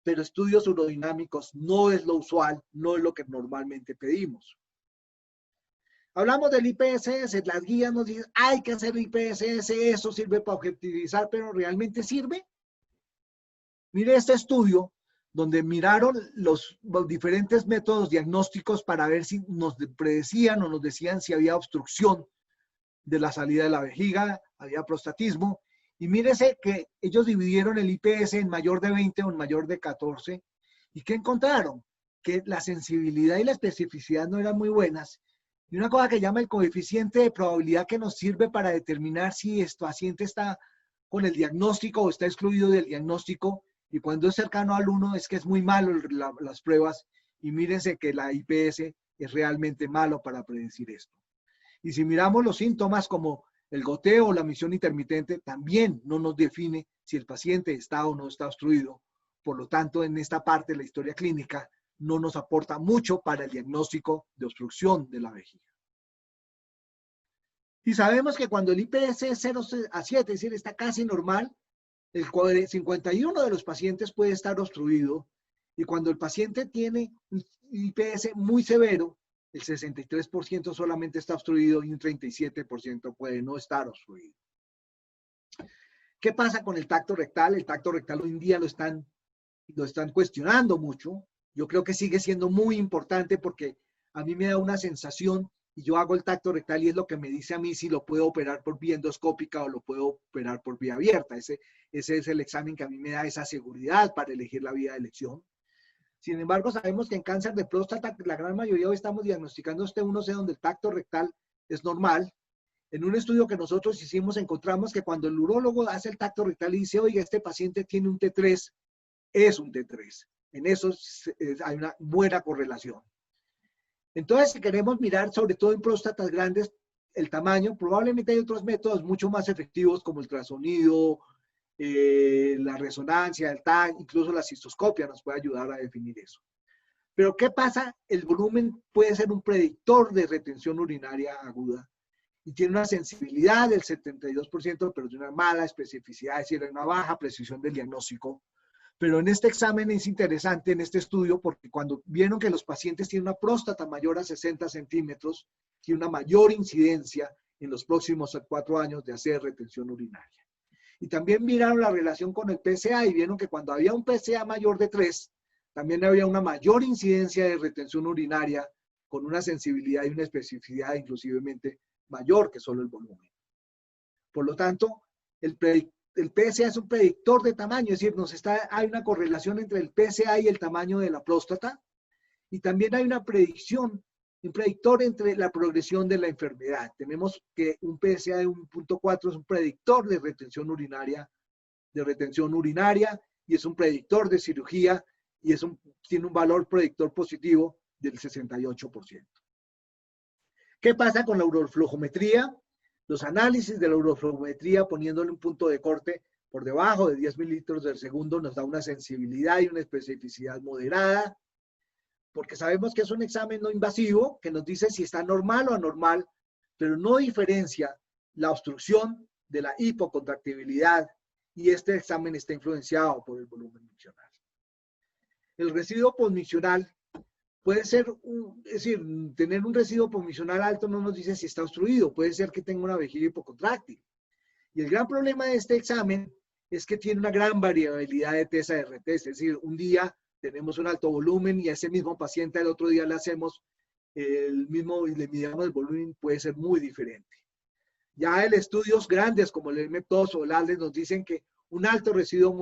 pero estudios urodinámicos no es lo usual, no es lo que normalmente pedimos. Hablamos del IPSS, las guías nos dicen, hay que hacer el IPSS, eso sirve para objetivizar, pero ¿realmente sirve? Mire este estudio donde miraron los diferentes métodos diagnósticos para ver si nos predecían o nos decían si había obstrucción de la salida de la vejiga, había prostatismo, y mírese que ellos dividieron el IPS en mayor de 20 o en mayor de 14, ¿y qué encontraron? Que la sensibilidad y la especificidad no eran muy buenas. Y una cosa que llama el coeficiente de probabilidad que nos sirve para determinar si el paciente está con el diagnóstico o está excluido del diagnóstico, y cuando es cercano al 1 es que es muy malo las pruebas, y mírense que la IPS es realmente malo para predecir esto. Y si miramos los síntomas como el goteo o la misión intermitente, también no nos define si el paciente está o no está obstruido. Por lo tanto, en esta parte de la historia clínica, no nos aporta mucho para el diagnóstico de obstrucción de la vejiga. Y sabemos que cuando el IPS es 0 a 7, es decir, está casi normal, el 51 de los pacientes puede estar obstruido, y cuando el paciente tiene un IPS muy severo, el 63% solamente está obstruido y un 37% puede no estar obstruido. ¿Qué pasa con el tacto rectal? El tacto rectal hoy en día lo están cuestionando mucho. Yo creo que sigue siendo muy importante porque a mí me da una sensación y yo hago el tacto rectal y es lo que me dice a mí si lo puedo operar por vía endoscópica o lo puedo operar por vía abierta. Ese es el examen que a mí me da esa seguridad para elegir la vía de elección. Sin embargo, sabemos que en cáncer de próstata, la gran mayoría hoy estamos diagnosticando T1C donde el tacto rectal es normal. En un estudio que nosotros hicimos, encontramos que cuando el urólogo hace el tacto rectal y dice, oiga, este paciente tiene un T3, es un T3. En eso hay una buena correlación. Entonces, si queremos mirar, sobre todo en próstatas grandes, el tamaño, probablemente hay otros métodos mucho más efectivos como el ultrasonido, la resonancia, el TAC, incluso la cistoscopia nos puede ayudar a definir eso. Pero ¿qué pasa? El volumen puede ser un predictor de retención urinaria aguda y tiene una sensibilidad del 72%, pero de una mala especificidad, es decir, una baja precisión del diagnóstico. Pero en este examen es interesante, en este estudio, porque cuando vieron que los pacientes tienen una próstata mayor a 60 centímetros, tiene una mayor incidencia en los próximos 4 años de hacer retención urinaria. Y también miraron la relación con el PSA y vieron que cuando había un PSA mayor de 3, también había una mayor incidencia de retención urinaria con una sensibilidad y una especificidad inclusivemente mayor que solo el volumen. Por lo tanto, el PSA es un predictor de tamaño, es decir, hay una correlación entre el PSA y el tamaño de la próstata, y también hay una predicción, un predictor entre la progresión de la enfermedad. Tenemos que un PSA de 1.4 es un predictor de retención urinaria, y es un predictor de cirugía, y tiene un valor predictor positivo del 68%. ¿Qué pasa con la uroflojometría? Los análisis de la uroflojometría poniéndole un punto de corte por debajo de 10 mililitros del segundo nos da una sensibilidad y una especificidad moderada, porque sabemos que es un examen no invasivo que nos dice si está normal o anormal, pero no diferencia la obstrucción de la hipocontractibilidad, y este examen está influenciado por el volumen miccional. El residuo postmiccional puede ser, es decir, tener un residuo postmiccional alto no nos dice si está obstruido, puede ser que tenga una vejiga hipocontráctil. Y el gran problema de este examen es que tiene una gran variabilidad de TESA-RT, es decir, un día tenemos un alto volumen y a ese mismo paciente el otro día le hacemos el mismo y le midamos el volumen, puede ser muy diferente. Ya en estudios grandes como el MEP2 o el ALDES nos dicen que un alto residuo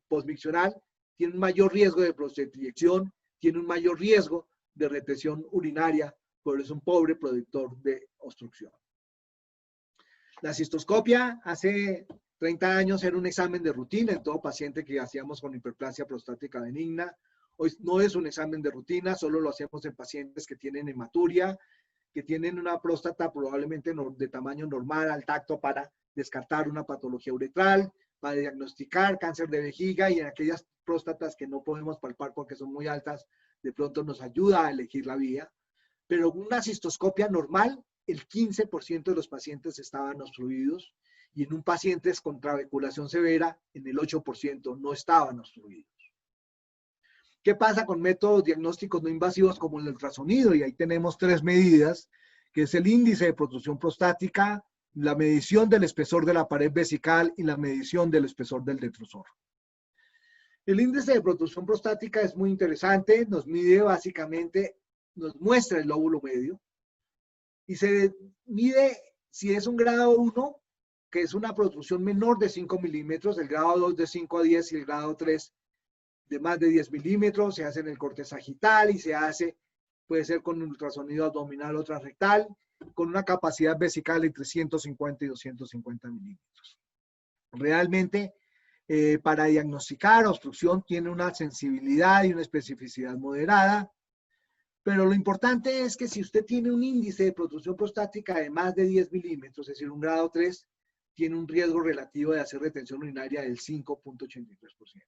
postmiccional tiene un mayor riesgo de prostateyección, tiene un mayor riesgo de retención urinaria, pero es un pobre predictor de obstrucción. La cistoscopia hace 30 años era un examen de rutina en todo paciente que hacíamos con hiperplasia prostática benigna. Hoy no es un examen de rutina, solo lo hacemos en pacientes que tienen hematuria, que tienen una próstata probablemente de tamaño normal al tacto para descartar una patología uretral, para diagnosticar cáncer de vejiga, y en aquellas próstatas que no podemos palpar porque son muy altas, de pronto nos ayuda a elegir la vía. Pero una cistoscopia normal, el 15% de los pacientes estaban obstruidos, y en un paciente con trabeculación severa, en el 8% no estaban obstruidos. ¿Qué pasa con métodos diagnósticos no invasivos como el ultrasonido? Y ahí tenemos 3 medidas, que es el índice de protrusión prostática, la medición del espesor de la pared vesical y la medición del espesor del detrusor. El índice de protrusión prostática es muy interesante, nos mide básicamente, nos muestra el lóbulo medio, y se mide si es un grado 1, que es una protrusión menor de 5 milímetros, el grado 2 de 5 a 10 y el grado 3 de más de 10 milímetros, se hace en el corte sagital y se hace, puede ser con un ultrasonido abdominal o transrectal, con una capacidad vesical entre 150 y 250 milímetros. Realmente, para diagnosticar obstrucción tiene una sensibilidad y una especificidad moderada, pero lo importante es que si usted tiene un índice de protrusión prostática de más de 10 milímetros, es decir, un grado 3, tiene un riesgo relativo de hacer retención urinaria del 5.83%.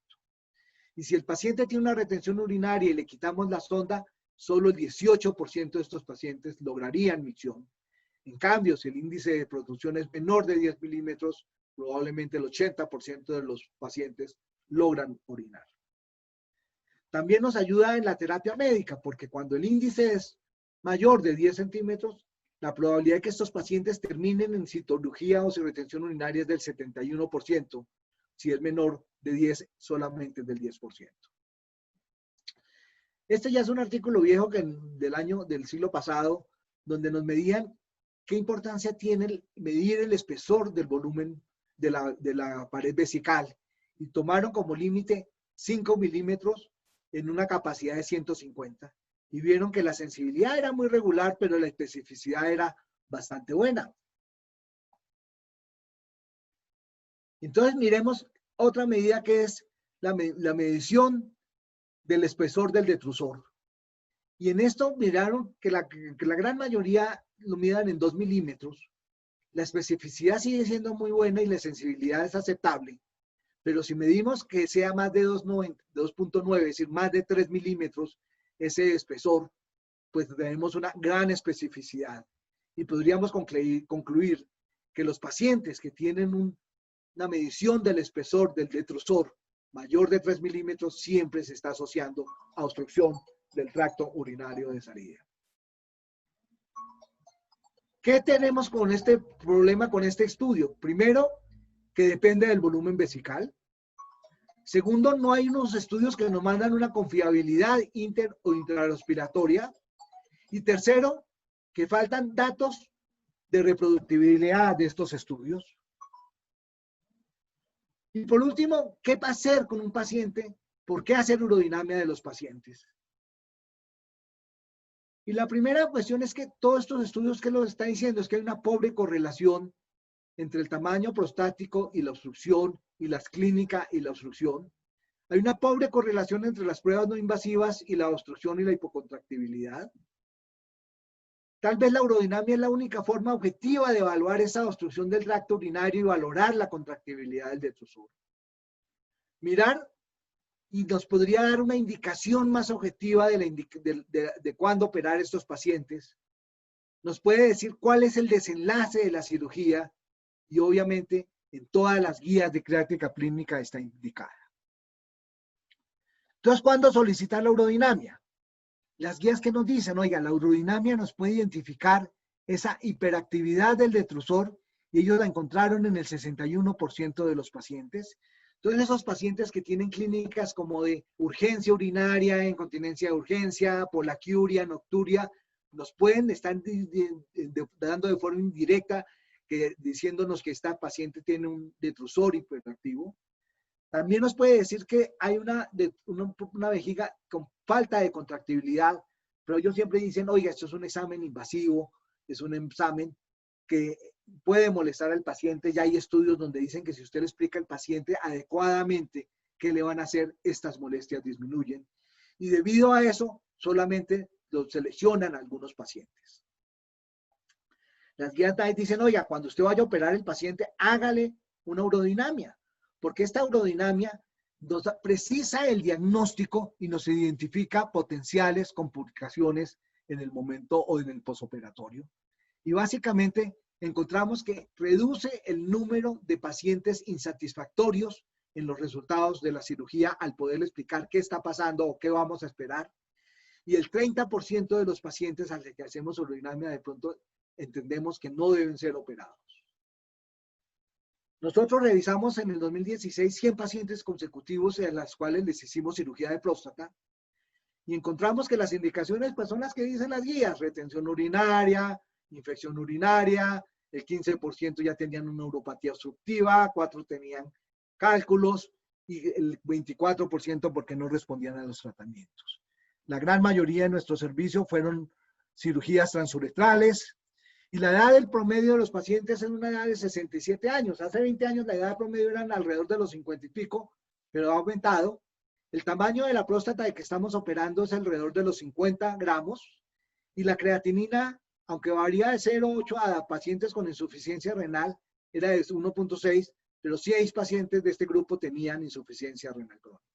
Y si el paciente tiene una retención urinaria y le quitamos la sonda, solo el 18% de estos pacientes lograrían micción. En cambio, si el índice de protrusión es menor de 10 milímetros, probablemente el 80% de los pacientes logran orinar. También nos ayuda en la terapia médica, porque cuando el índice es mayor de 10 centímetros, la probabilidad de que estos pacientes terminen en citología o sin retención urinaria es del 71%. Si es menor de 10, solamente del 10%. Este ya es un artículo viejo del siglo pasado, donde nos medían qué importancia tiene medir el espesor del volumen de la pared vesical, y tomaron como límite 5 milímetros en una capacidad de 150, y vieron que la sensibilidad era muy regular, pero la especificidad era bastante buena. Entonces miremos otra medida, que es la medición del espesor del detrusor. Y en esto miraron que la gran mayoría lo midan en 2 milímetros. La especificidad sigue siendo muy buena y la sensibilidad es aceptable. Pero si medimos que sea más de 2.9, es decir, más de 3 milímetros ese espesor, pues tenemos una gran especificidad. Y podríamos concluir que los pacientes que tienen una medición del espesor del detrusor mayor de 3 milímetros siempre se está asociando a obstrucción del tracto urinario de salida. ¿Qué tenemos con este problema, con este estudio? Primero, que depende del volumen vesical. Segundo, no hay unos estudios que nos mandan una confiabilidad inter o intrarrespiratoria. Y tercero, que faltan datos de reproductibilidad de estos estudios. Y por último, ¿qué va a hacer con un paciente? ¿Por qué hacer urodinamia de los pacientes? Y la primera cuestión es que todos estos estudios, ¿qué lo está diciendo? Es que hay una pobre correlación entre el tamaño prostático y la obstrucción, y las clínicas y la obstrucción. Hay una pobre correlación entre las pruebas no invasivas y la obstrucción y la hipocontractibilidad. Tal vez la urodinamia es la única forma objetiva de evaluar esa obstrucción del tracto urinario y valorar la contractibilidad del detrusor. Mirar, y nos podría dar una indicación más objetiva de cuándo operar estos pacientes. Nos puede decir cuál es el desenlace de la cirugía, y obviamente en todas las guías de práctica clínica está indicada. Entonces, ¿cuándo solicitar la urodinamia? Las guías que nos dicen, oiga, la urodinamia nos puede identificar esa hiperactividad del detrusor, y ellos la encontraron en el 61% de los pacientes. Entonces, esos pacientes que tienen clínicas como de urgencia urinaria, incontinencia de urgencia, polaquiuria, nocturia, nos pueden estar dando de forma indirecta, diciéndonos que esta paciente tiene un detrusor hiperactivo. También nos puede decir que hay una vejiga con falta de contractibilidad, pero ellos siempre dicen, oiga, esto es un examen invasivo, es un examen que puede molestar al paciente. Ya hay estudios donde dicen que si usted le explica al paciente adecuadamente qué le van a hacer, estas molestias disminuyen. Y debido a eso, solamente lo seleccionan algunos pacientes. Las guías NICE dicen, oiga, cuando usted vaya a operar al paciente, hágale una urodinamia, porque esta urodinamia nos precisa el diagnóstico y nos identifica potenciales complicaciones en el momento o en el posoperatorio. Y básicamente encontramos que reduce el número de pacientes insatisfactorios en los resultados de la cirugía al poder explicar qué está pasando o qué vamos a esperar. Y el 30% de los pacientes al que hacemos urodinamia de pronto entendemos que no deben ser operados. Nosotros revisamos en el 2016 100 pacientes consecutivos a las cuales les hicimos cirugía de próstata y encontramos que las indicaciones pues, son las que dicen las guías: retención urinaria, infección urinaria, el 15% ya tenían una uropatía obstructiva, 4 tenían cálculos y el 24% porque no respondían a los tratamientos. La gran mayoría de nuestro servicio fueron cirugías transuretrales. Y la edad del promedio de los pacientes es una edad de 67 años. Hace 20 años la edad promedio eran alrededor de los 50 y pico, pero ha aumentado. El tamaño de la próstata de que estamos operando es alrededor de los 50 gramos. Y la creatinina, aunque varía de 0,8 a pacientes con insuficiencia renal, era de 1,6, pero 6 pacientes de este grupo tenían insuficiencia renal crónica.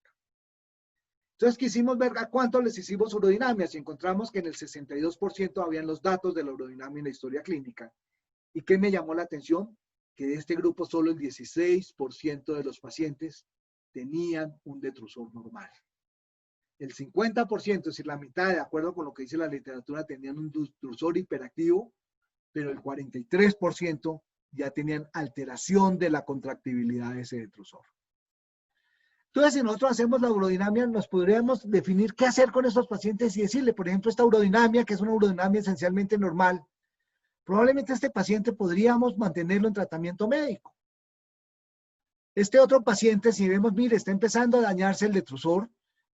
Entonces quisimos ver a cuánto les hicimos urodinamias y encontramos que en el 62% habían los datos de la urodinamia en la historia clínica. ¿Y qué me llamó la atención? Que de este grupo solo el 16% de los pacientes tenían un detrusor normal. El 50%, es decir, la mitad, de acuerdo con lo que dice la literatura, tenían un detrusor hiperactivo, pero el 43% ya tenían alteración de la contractibilidad de ese detrusor. Entonces, si nosotros hacemos la urodinamia, nos podríamos definir qué hacer con estos pacientes y decirle, por ejemplo, esta urodinamia, que es una urodinamia esencialmente normal, probablemente este paciente podríamos mantenerlo en tratamiento médico. Este otro paciente, si vemos, mire, está empezando a dañarse el detrusor,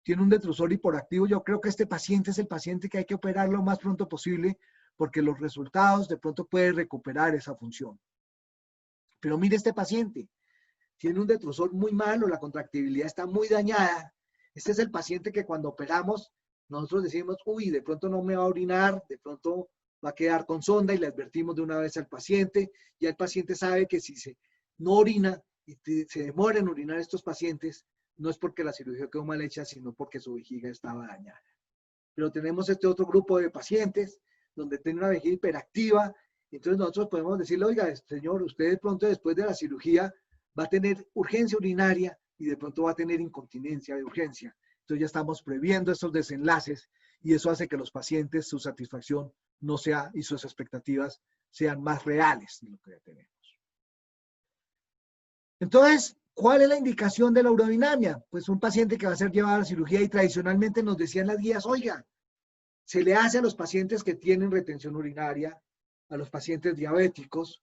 tiene un detrusor hiperactivo, yo creo que este paciente es el paciente que hay que operar lo más pronto posible, porque los resultados de pronto pueden recuperar esa función. Pero mire este paciente, tiene un detrusor muy malo, la contractibilidad está muy dañada. Este es el paciente que cuando operamos, nosotros decimos, uy, de pronto no me va a orinar, de pronto va a quedar con sonda y le advertimos de una vez al paciente. Ya el paciente sabe que si no orina y se demora en orinar estos pacientes, no es porque la cirugía quedó mal hecha, sino porque su vejiga estaba dañada. Pero tenemos este otro grupo de pacientes donde tiene una vejiga hiperactiva. Entonces nosotros podemos decirle, oiga, señor, usted de pronto después de la cirugía va a tener urgencia urinaria y de pronto va a tener incontinencia de urgencia. Entonces ya estamos previendo estos desenlaces y eso hace que los pacientes, su satisfacción no sea y sus expectativas sean más reales de lo que ya tenemos. Entonces, ¿cuál es la indicación de la urodinamia? Pues un paciente que va a ser llevado a la cirugía y tradicionalmente nos decían las guías, oiga, se le hace a los pacientes que tienen retención urinaria, a los pacientes diabéticos,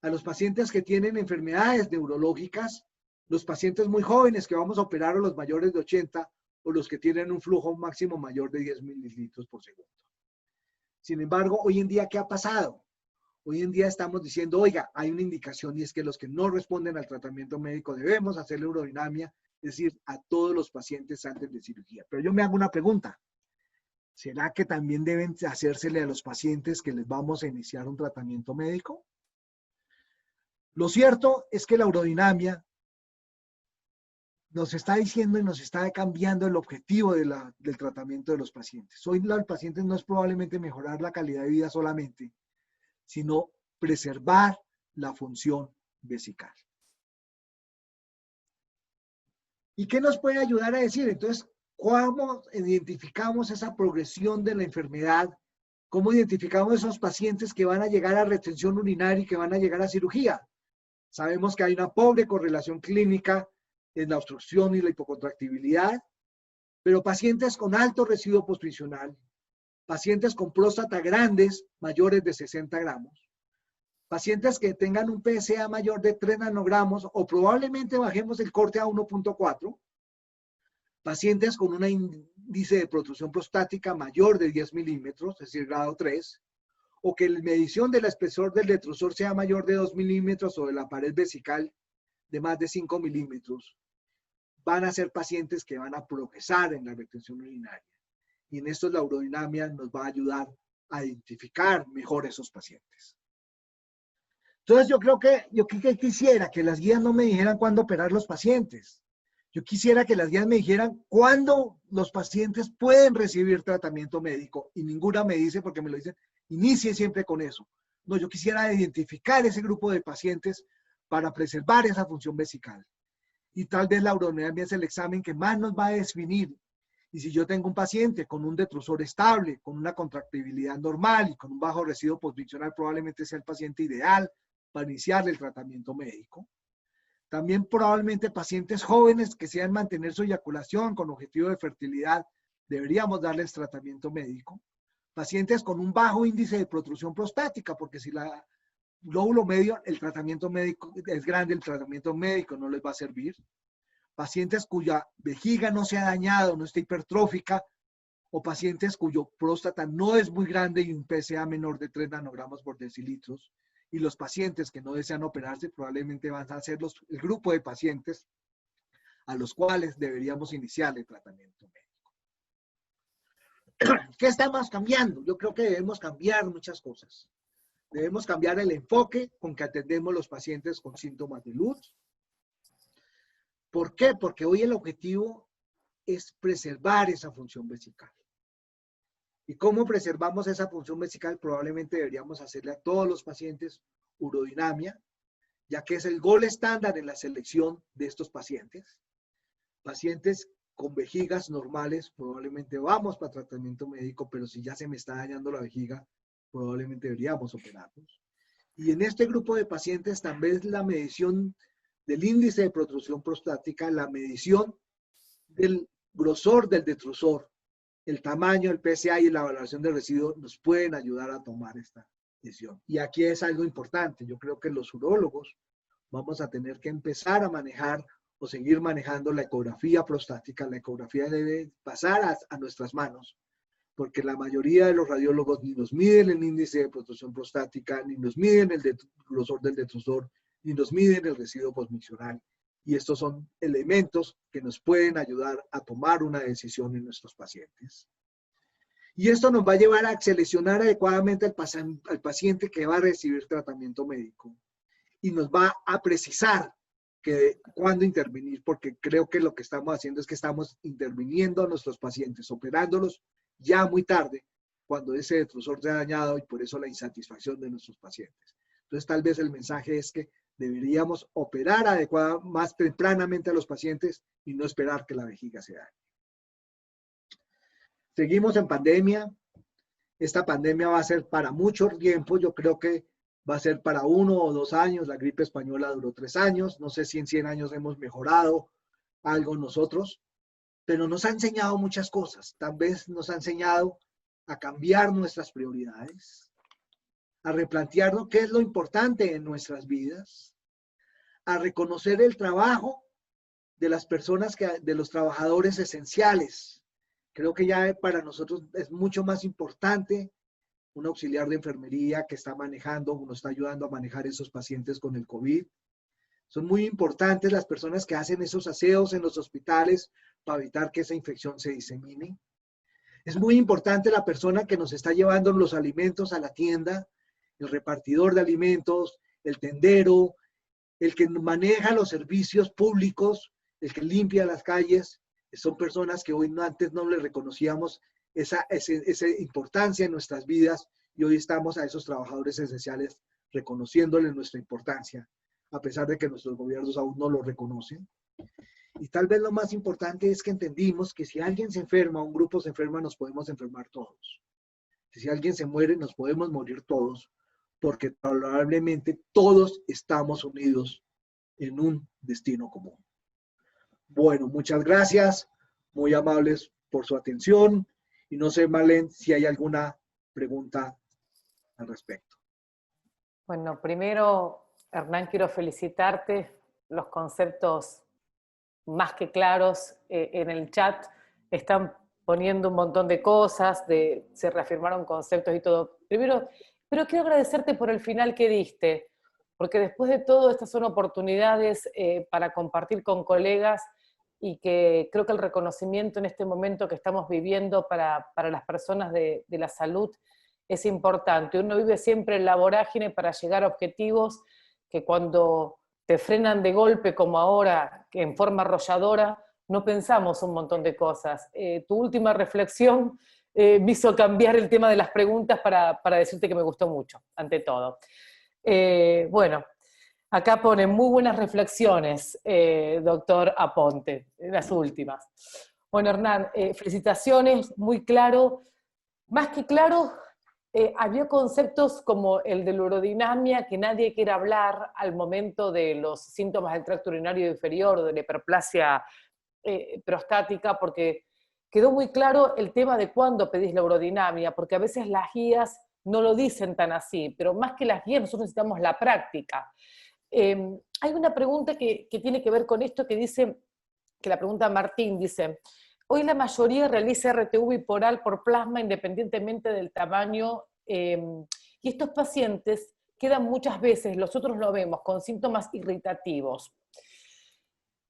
a los pacientes que tienen enfermedades neurológicas, los pacientes muy jóvenes que vamos a operar o los mayores de 80 o los que tienen un flujo máximo mayor de 10 mililitros por segundo. Sin embargo, hoy en día, ¿qué ha pasado? Hoy en día estamos diciendo, oiga, hay una indicación y es que los que no responden al tratamiento médico debemos hacerle urodinamia, es decir, a todos los pacientes antes de cirugía. Pero yo me hago una pregunta. ¿Será que también deben hacérsele a los pacientes que les vamos a iniciar un tratamiento médico? Lo cierto es que la urodinamia nos está diciendo y nos está cambiando el objetivo del tratamiento de los pacientes. Hoy el paciente no es probablemente mejorar la calidad de vida solamente, sino preservar la función vesical. ¿Y qué nos puede ayudar a decir? Entonces, ¿cómo identificamos esa progresión de la enfermedad? ¿Cómo identificamos esos pacientes que van a llegar a retención urinaria y que van a llegar a cirugía? Sabemos que hay una pobre correlación clínica en la obstrucción y la hipocontractibilidad, pero pacientes con alto residuo postvisional, pacientes con próstata grandes, mayores de 60 gramos, pacientes que tengan un PSA mayor de 3 nanogramos o probablemente bajemos el corte a 1.4, pacientes con un índice de protrusión prostática mayor de 10 milímetros, es decir, grado 3, o que la medición del espesor del detrusor sea mayor de 2 milímetros o de la pared vesical de más de 5 milímetros, van a ser pacientes que van a progresar en la retención urinaria. Y en esto la urodinamia nos va a ayudar a identificar mejor esos pacientes. Entonces yo quisiera que las guías no me dijeran cuándo operar los pacientes. Yo quisiera que las guías me dijeran cuándo los pacientes pueden recibir tratamiento médico, y ninguna me dice, porque me lo dicen, inicie siempre con eso. No, yo quisiera identificar ese grupo de pacientes para preservar esa función vesical. Y tal vez la urodinamia es el examen que más nos va a definir. Y si yo tengo un paciente con un detrusor estable, con una contractibilidad normal y con un bajo residuo postmiccional, probablemente sea el paciente ideal para iniciarle el tratamiento médico. También probablemente pacientes jóvenes que sean mantener su eyaculación con objetivo de fertilidad, deberíamos darles tratamiento médico. Pacientes con un bajo índice de protrusión prostática, porque si la lóbulo medio, el tratamiento médico es grande, el tratamiento médico no les va a servir. Pacientes cuya vejiga no se ha dañado, no está hipertrófica, o pacientes cuyo próstata no es muy grande y un PSA menor de 3 nanogramos por decilitros. Y los pacientes que no desean operarse probablemente van a ser el grupo de pacientes a los cuales deberíamos iniciar el tratamiento médico. ¿Qué estamos cambiando? Yo creo que debemos cambiar muchas cosas. Debemos cambiar el enfoque con que atendemos los pacientes con síntomas de Lutz. ¿Por qué? Porque hoy el objetivo es preservar esa función vesical. ¿Y cómo preservamos esa función vesical? Probablemente deberíamos hacerle a todos los pacientes urodinamia, ya que es el gol estándar en la selección de estos pacientes. Pacientes con vejigas normales, probablemente vamos para tratamiento médico, pero si ya se me está dañando la vejiga, probablemente deberíamos operarlos. Y en este grupo de pacientes también la medición del índice de protrusión prostática, la medición del grosor del detrusor, el tamaño, el PSA y la valoración de residuo nos pueden ayudar a tomar esta decisión. Y aquí es algo importante. Yo creo que los urólogos vamos a tener que empezar a manejar o seguir manejando la ecografía prostática. La ecografía debe pasar a nuestras manos, porque la mayoría de los radiólogos ni nos miden el índice de protrusión prostática, ni nos miden el grosor del detrusor, ni nos miden el residuo postmiccional. Y estos son elementos que nos pueden ayudar a tomar una decisión en nuestros pacientes. Y esto nos va a llevar a seleccionar adecuadamente al paciente que va a recibir tratamiento médico. Y nos va a precisar cuándo intervenir, porque creo que lo que estamos haciendo es que estamos interviniendo a nuestros pacientes, operándolos ya muy tarde, cuando ese detrusor se ha dañado, y por eso la insatisfacción de nuestros pacientes. Entonces, tal vez el mensaje es que deberíamos operar más tempranamente a los pacientes y no esperar que la vejiga se dañe. Seguimos en pandemia. Esta pandemia va a ser para mucho tiempo. Yo creo que va a ser para 1 o 2 años. La gripe española duró 3 años. No sé si en 100 años hemos mejorado algo nosotros, pero nos ha enseñado muchas cosas. Tal vez nos ha enseñado a cambiar nuestras prioridades, a replantearnos qué es lo importante en nuestras vidas, a reconocer el trabajo de las personas, de los trabajadores esenciales. Creo que ya para nosotros es mucho más importante un auxiliar de enfermería que está manejando, nos está ayudando a manejar esos pacientes con el COVID. Son muy importantes las personas que hacen esos aseos en los hospitales para evitar que esa infección se disemine. Es muy importante la persona que nos está llevando los alimentos a la tienda, el repartidor de alimentos, el tendero, el que maneja los servicios públicos, el que limpia las calles. Son personas que hoy antes no le reconocíamos esa importancia en nuestras vidas, y hoy estamos a esos trabajadores esenciales reconociéndoles nuestra importancia, a pesar de que nuestros gobiernos aún no lo reconocen. Y tal vez lo más importante es que entendimos que si alguien se enferma, un grupo se enferma, nos podemos enfermar todos. Si alguien se muere, nos podemos morir todos, porque probablemente todos estamos unidos en un destino común. Bueno, muchas gracias, muy amables por su atención, y no sé, Marlene, si hay alguna pregunta al respecto.
Bueno, primero, Hernán, quiero felicitarte. Los conceptos más que claros en el chat están poniendo un montón de cosas, se reafirmaron conceptos y todo. Primero, Pero quiero agradecerte por el final que diste, porque después de todo estas son oportunidades para compartir con colegas y que creo que el reconocimiento en este momento que estamos viviendo para las personas de la salud es importante. Uno vive siempre en la vorágine para llegar a objetivos que cuando te frenan de golpe como ahora, que en forma arrolladora, no pensamos un montón de cosas. Tu última reflexión me hizo cambiar el tema de las preguntas para decirte que me gustó mucho, ante todo. Bueno, acá ponen muy buenas reflexiones, doctor Aponte, las últimas. Bueno, Hernán, felicitaciones, muy claro. Más que claro, había conceptos como el de la urodinamia que nadie quiere hablar al momento de los síntomas del tracto urinario inferior, de la hiperplasia prostática, porque quedó muy claro el tema de cuándo pedís la urodinamia, porque a veces las guías no lo dicen tan así, pero más que las guías nosotros necesitamos la práctica. Hay una pregunta que tiene que ver con esto que dice, que la pregunta Martín dice, hoy la mayoría realiza RTU bipolar por plasma independientemente del tamaño, y estos pacientes quedan muchas veces, nosotros lo vemos, con síntomas irritativos.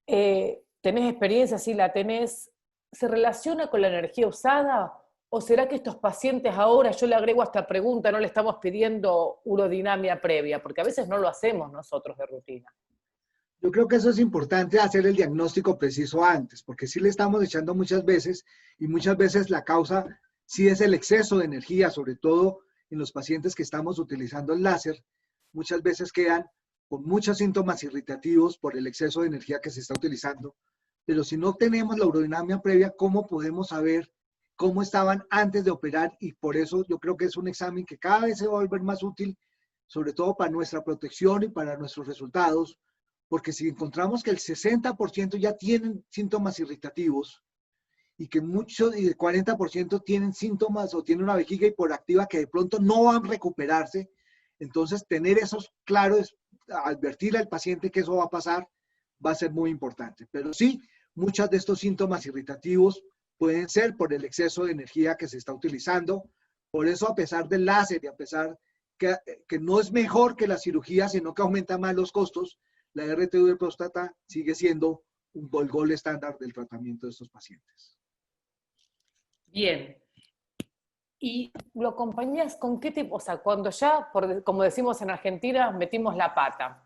¿Tenés experiencia? Sí, la tenés. ¿Se relaciona con la energía usada? ¿O será que estos pacientes ahora, yo le agrego a esta pregunta, no le estamos pidiendo urodinamia previa? Porque a veces no lo hacemos nosotros de rutina.
Yo creo que eso es importante, hacer el diagnóstico preciso antes, porque sí le estamos echando muchas veces, y muchas veces la causa sí es el exceso de energía, sobre todo en los pacientes que estamos utilizando el láser, muchas veces quedan con muchos síntomas irritativos por el exceso de energía que se está utilizando. Pero si no tenemos la urodinamia previa, ¿cómo podemos saber cómo estaban antes de operar? Y por eso yo creo que es un examen que cada vez se va a volver más útil, sobre todo para nuestra protección y para nuestros resultados, porque si encontramos que el 60% ya tienen síntomas irritativos y que muchos, y el 40% tienen síntomas o tienen una vejiga hiperactiva que de pronto no van a recuperarse, entonces tener esos claros, advertir al paciente que eso va a pasar, va a ser muy importante. Pero sí, muchos de estos síntomas irritativos pueden ser por el exceso de energía que se está utilizando. Por eso, a pesar del láser y a pesar que no es mejor que la cirugía, sino que aumenta más los costos, la RTU de próstata sigue siendo el gol estándar del tratamiento de estos pacientes.
Bien. ¿Y lo acompañas con qué tipo? O sea, cuando ya, como decimos en Argentina, metimos la pata,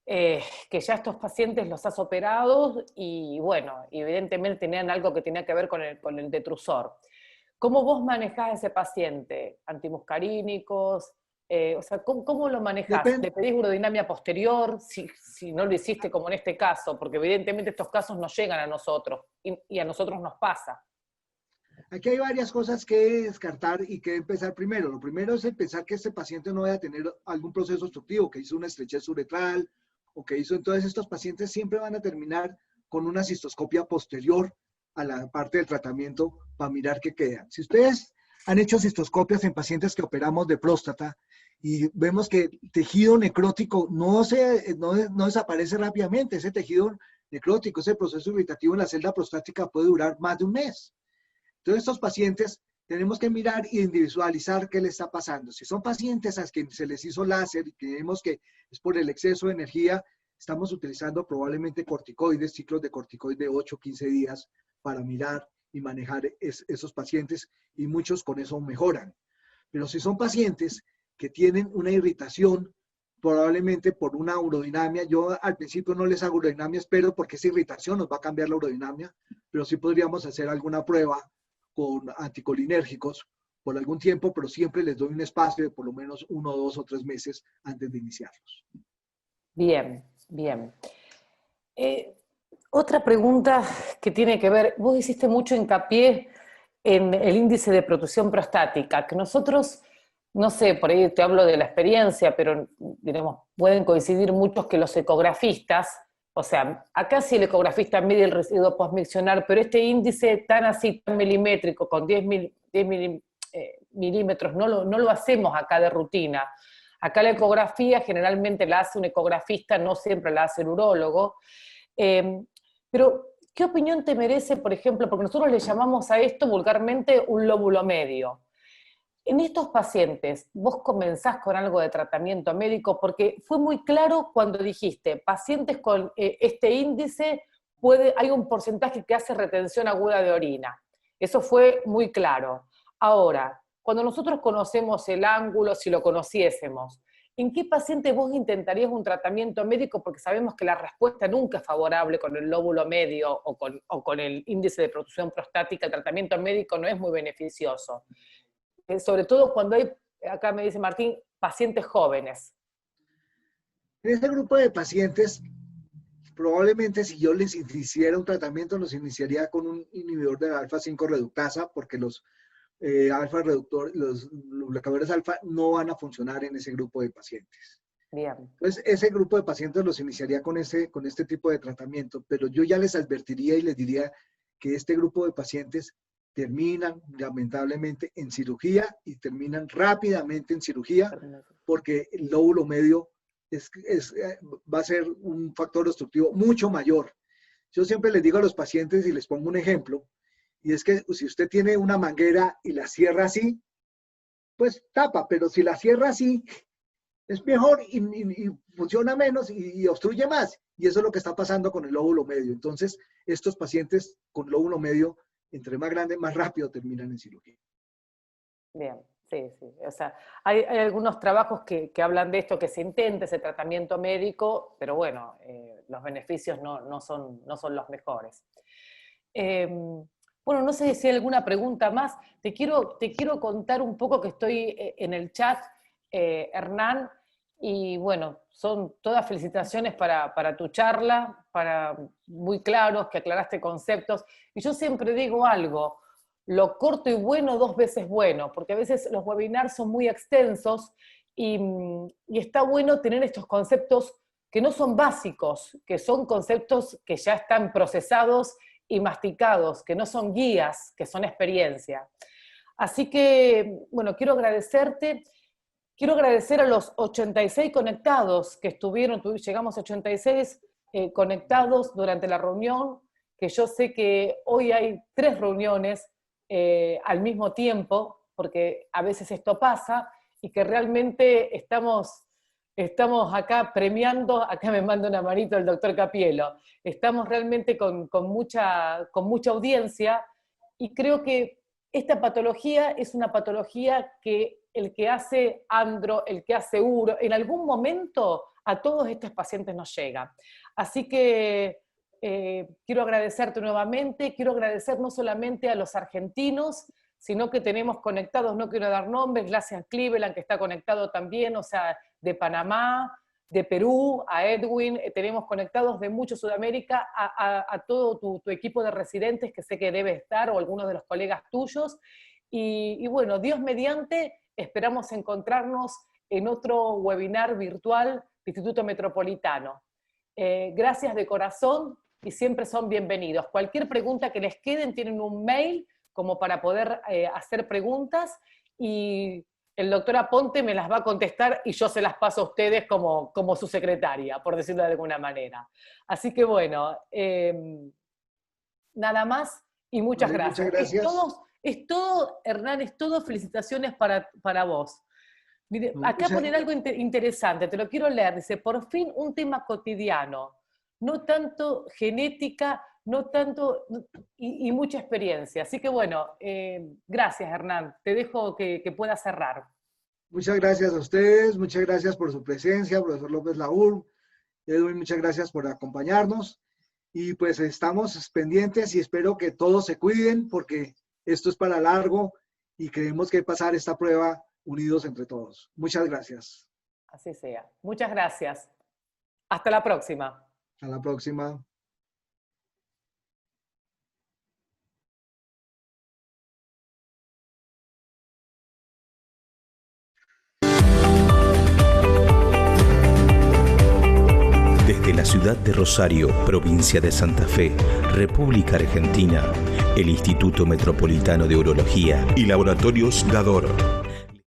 que ya estos pacientes los has operado y bueno, evidentemente tenían algo que tenía que ver con el detrusor. ¿Cómo vos manejás a ese paciente? ¿Antimuscarínicos? O sea, ¿cómo lo manejás?
Depende.
¿Le pedís urodinamia posterior? Si no lo hiciste como en este caso, porque evidentemente estos casos nos llegan a nosotros y a nosotros nos pasa.
Aquí hay varias cosas que descartar y que empezar primero. Lo primero es pensar que este paciente no vaya a tener algún proceso obstructivo, que hizo una estrechez uretral o que hizo. Entonces estos pacientes siempre van a terminar con una cistoscopia posterior a la parte del tratamiento para mirar qué queda. Si ustedes han hecho cistoscopias en pacientes que operamos de próstata y vemos que el tejido necrótico no desaparece rápidamente, ese tejido necrótico, ese proceso irritativo en la celda prostática puede durar más de un mes. Entonces, estos pacientes tenemos que mirar e individualizar qué les está pasando. Si son pacientes a los que se les hizo láser y creemos que es por el exceso de energía, estamos utilizando probablemente corticoides, ciclos de corticoides de 8 o 15 días para mirar y manejar esos pacientes, y muchos con eso mejoran. Pero si son pacientes que tienen una irritación, probablemente por una urodinamia, yo al principio no les hago urodinamia, espero, porque esa irritación nos va a cambiar la urodinamia, pero sí podríamos hacer alguna prueba con anticolinérgicos por algún tiempo, pero siempre les doy un espacio de por lo menos 1, 2 o 3 meses antes de iniciarlos.
Bien, bien. Otra pregunta que tiene que ver, vos hiciste mucho hincapié en el índice de protrusión prostática, que nosotros, no sé, por ahí te hablo de la experiencia, pero digamos, pueden coincidir muchos que los ecografistas, o sea, acá sí el ecografista mide el residuo postmiccional, pero este índice tan así, tan milimétrico, con 10 milímetros, no lo hacemos acá de rutina. Acá la ecografía generalmente la hace un ecografista, no siempre la hace el urólogo. Pero, ¿qué opinión te merece, por ejemplo, porque nosotros le llamamos a esto vulgarmente un lóbulo medio? En estos pacientes, vos comenzás con algo de tratamiento médico, porque fue muy claro cuando dijiste, pacientes con este índice, hay un porcentaje que hace retención aguda de orina. Eso fue muy claro. Ahora, cuando nosotros conocemos el ángulo, si lo conociésemos, ¿en qué paciente vos intentarías un tratamiento médico? Porque sabemos que la respuesta nunca es favorable con el lóbulo medio o con el índice de protrusión prostática. El tratamiento médico no es muy beneficioso. Sobre todo cuando hay, acá me dice Martín, pacientes jóvenes.
En este grupo de pacientes, probablemente si yo les hiciera un tratamiento, los iniciaría con un inhibidor de la alfa-5 reductasa, porque los bloqueadores alfa no van a funcionar en ese grupo de pacientes.
Bien.
Entonces, ese grupo de pacientes los iniciaría con este tipo de tratamiento, pero yo ya les advertiría y les diría que este grupo de pacientes terminan lamentablemente en cirugía y terminan rápidamente en cirugía porque el lóbulo medio va a ser un factor obstructivo mucho mayor. Yo siempre les digo a los pacientes y les pongo un ejemplo, y es que si usted tiene una manguera y la cierra así, pues tapa, pero si la cierra así, es mejor y funciona menos y obstruye más. Y eso es lo que está pasando con el lóbulo medio. Entonces, estos pacientes con lóbulo medio, entre más grande, más rápido terminan en cirugía.
Bien, sí. O sea, hay algunos trabajos que hablan de esto, que se intente ese tratamiento médico, pero bueno, los beneficios no son los mejores. Bueno, no sé si hay alguna pregunta más. Te quiero contar un poco que estoy en el chat, Hernán, y bueno, son todas felicitaciones para tu charla, muy claros, que aclaraste conceptos. Y yo siempre digo algo, lo corto y bueno 2 veces bueno, porque a veces los webinars son muy extensos y está bueno tener estos conceptos que no son básicos, que son conceptos que ya están procesados y masticados, que no son guías, que son experiencia. Así que, bueno, quiero agradecerte. Quiero agradecer a los 86 conectados que estuvieron, llegamos a 86 conectados durante la reunión, que yo sé que hoy hay 3 reuniones al mismo tiempo, porque a veces esto pasa, y que realmente estamos acá premiando, acá me manda una manito el doctor Capielo, estamos realmente con mucha audiencia, y creo que esta patología es una patología que el que hace andro, el que hace uro, en algún momento a todos estos pacientes nos llega. Así que quiero agradecerte nuevamente, quiero agradecer no solamente a los argentinos, sino que tenemos conectados, no quiero dar nombres, gracias a Cleveland que está conectado también, o sea, de Panamá, de Perú, a Edwin, tenemos conectados de mucho Sudamérica, a todo tu equipo de residentes que sé que debe estar, o algunos de los colegas tuyos, y bueno, Dios mediante, esperamos encontrarnos en otro webinar virtual de Instituto Metropolitano. Gracias de corazón y siempre son bienvenidos. Cualquier pregunta que les queden, tienen un mail como para poder hacer preguntas, y el doctor Aponte me las va a contestar y yo se las paso a ustedes como su secretaria, por decirlo de alguna manera. Así que bueno, nada más y muchas gracias.
Muchas gracias.
Es todo, Hernán, es todo felicitaciones para vos. Mire, acá ponen algo interesante, te lo quiero leer, dice, por fin un tema cotidiano, no tanto genética, no tanto, y mucha experiencia. Así que bueno, gracias Hernán, te dejo que puedas cerrar.
Muchas gracias a ustedes, muchas gracias por su presencia, profesor López Laur, Edwin, muchas gracias por acompañarnos, y pues estamos pendientes y espero que todos se cuiden porque esto es para largo y creemos que pasar esta prueba unidos entre todos. Muchas gracias.
Así sea. Muchas gracias. Hasta la próxima.
Hasta la próxima.
Desde la ciudad de Rosario, provincia de Santa Fe, República Argentina, el Instituto Metropolitano de Urología y Laboratorios Gador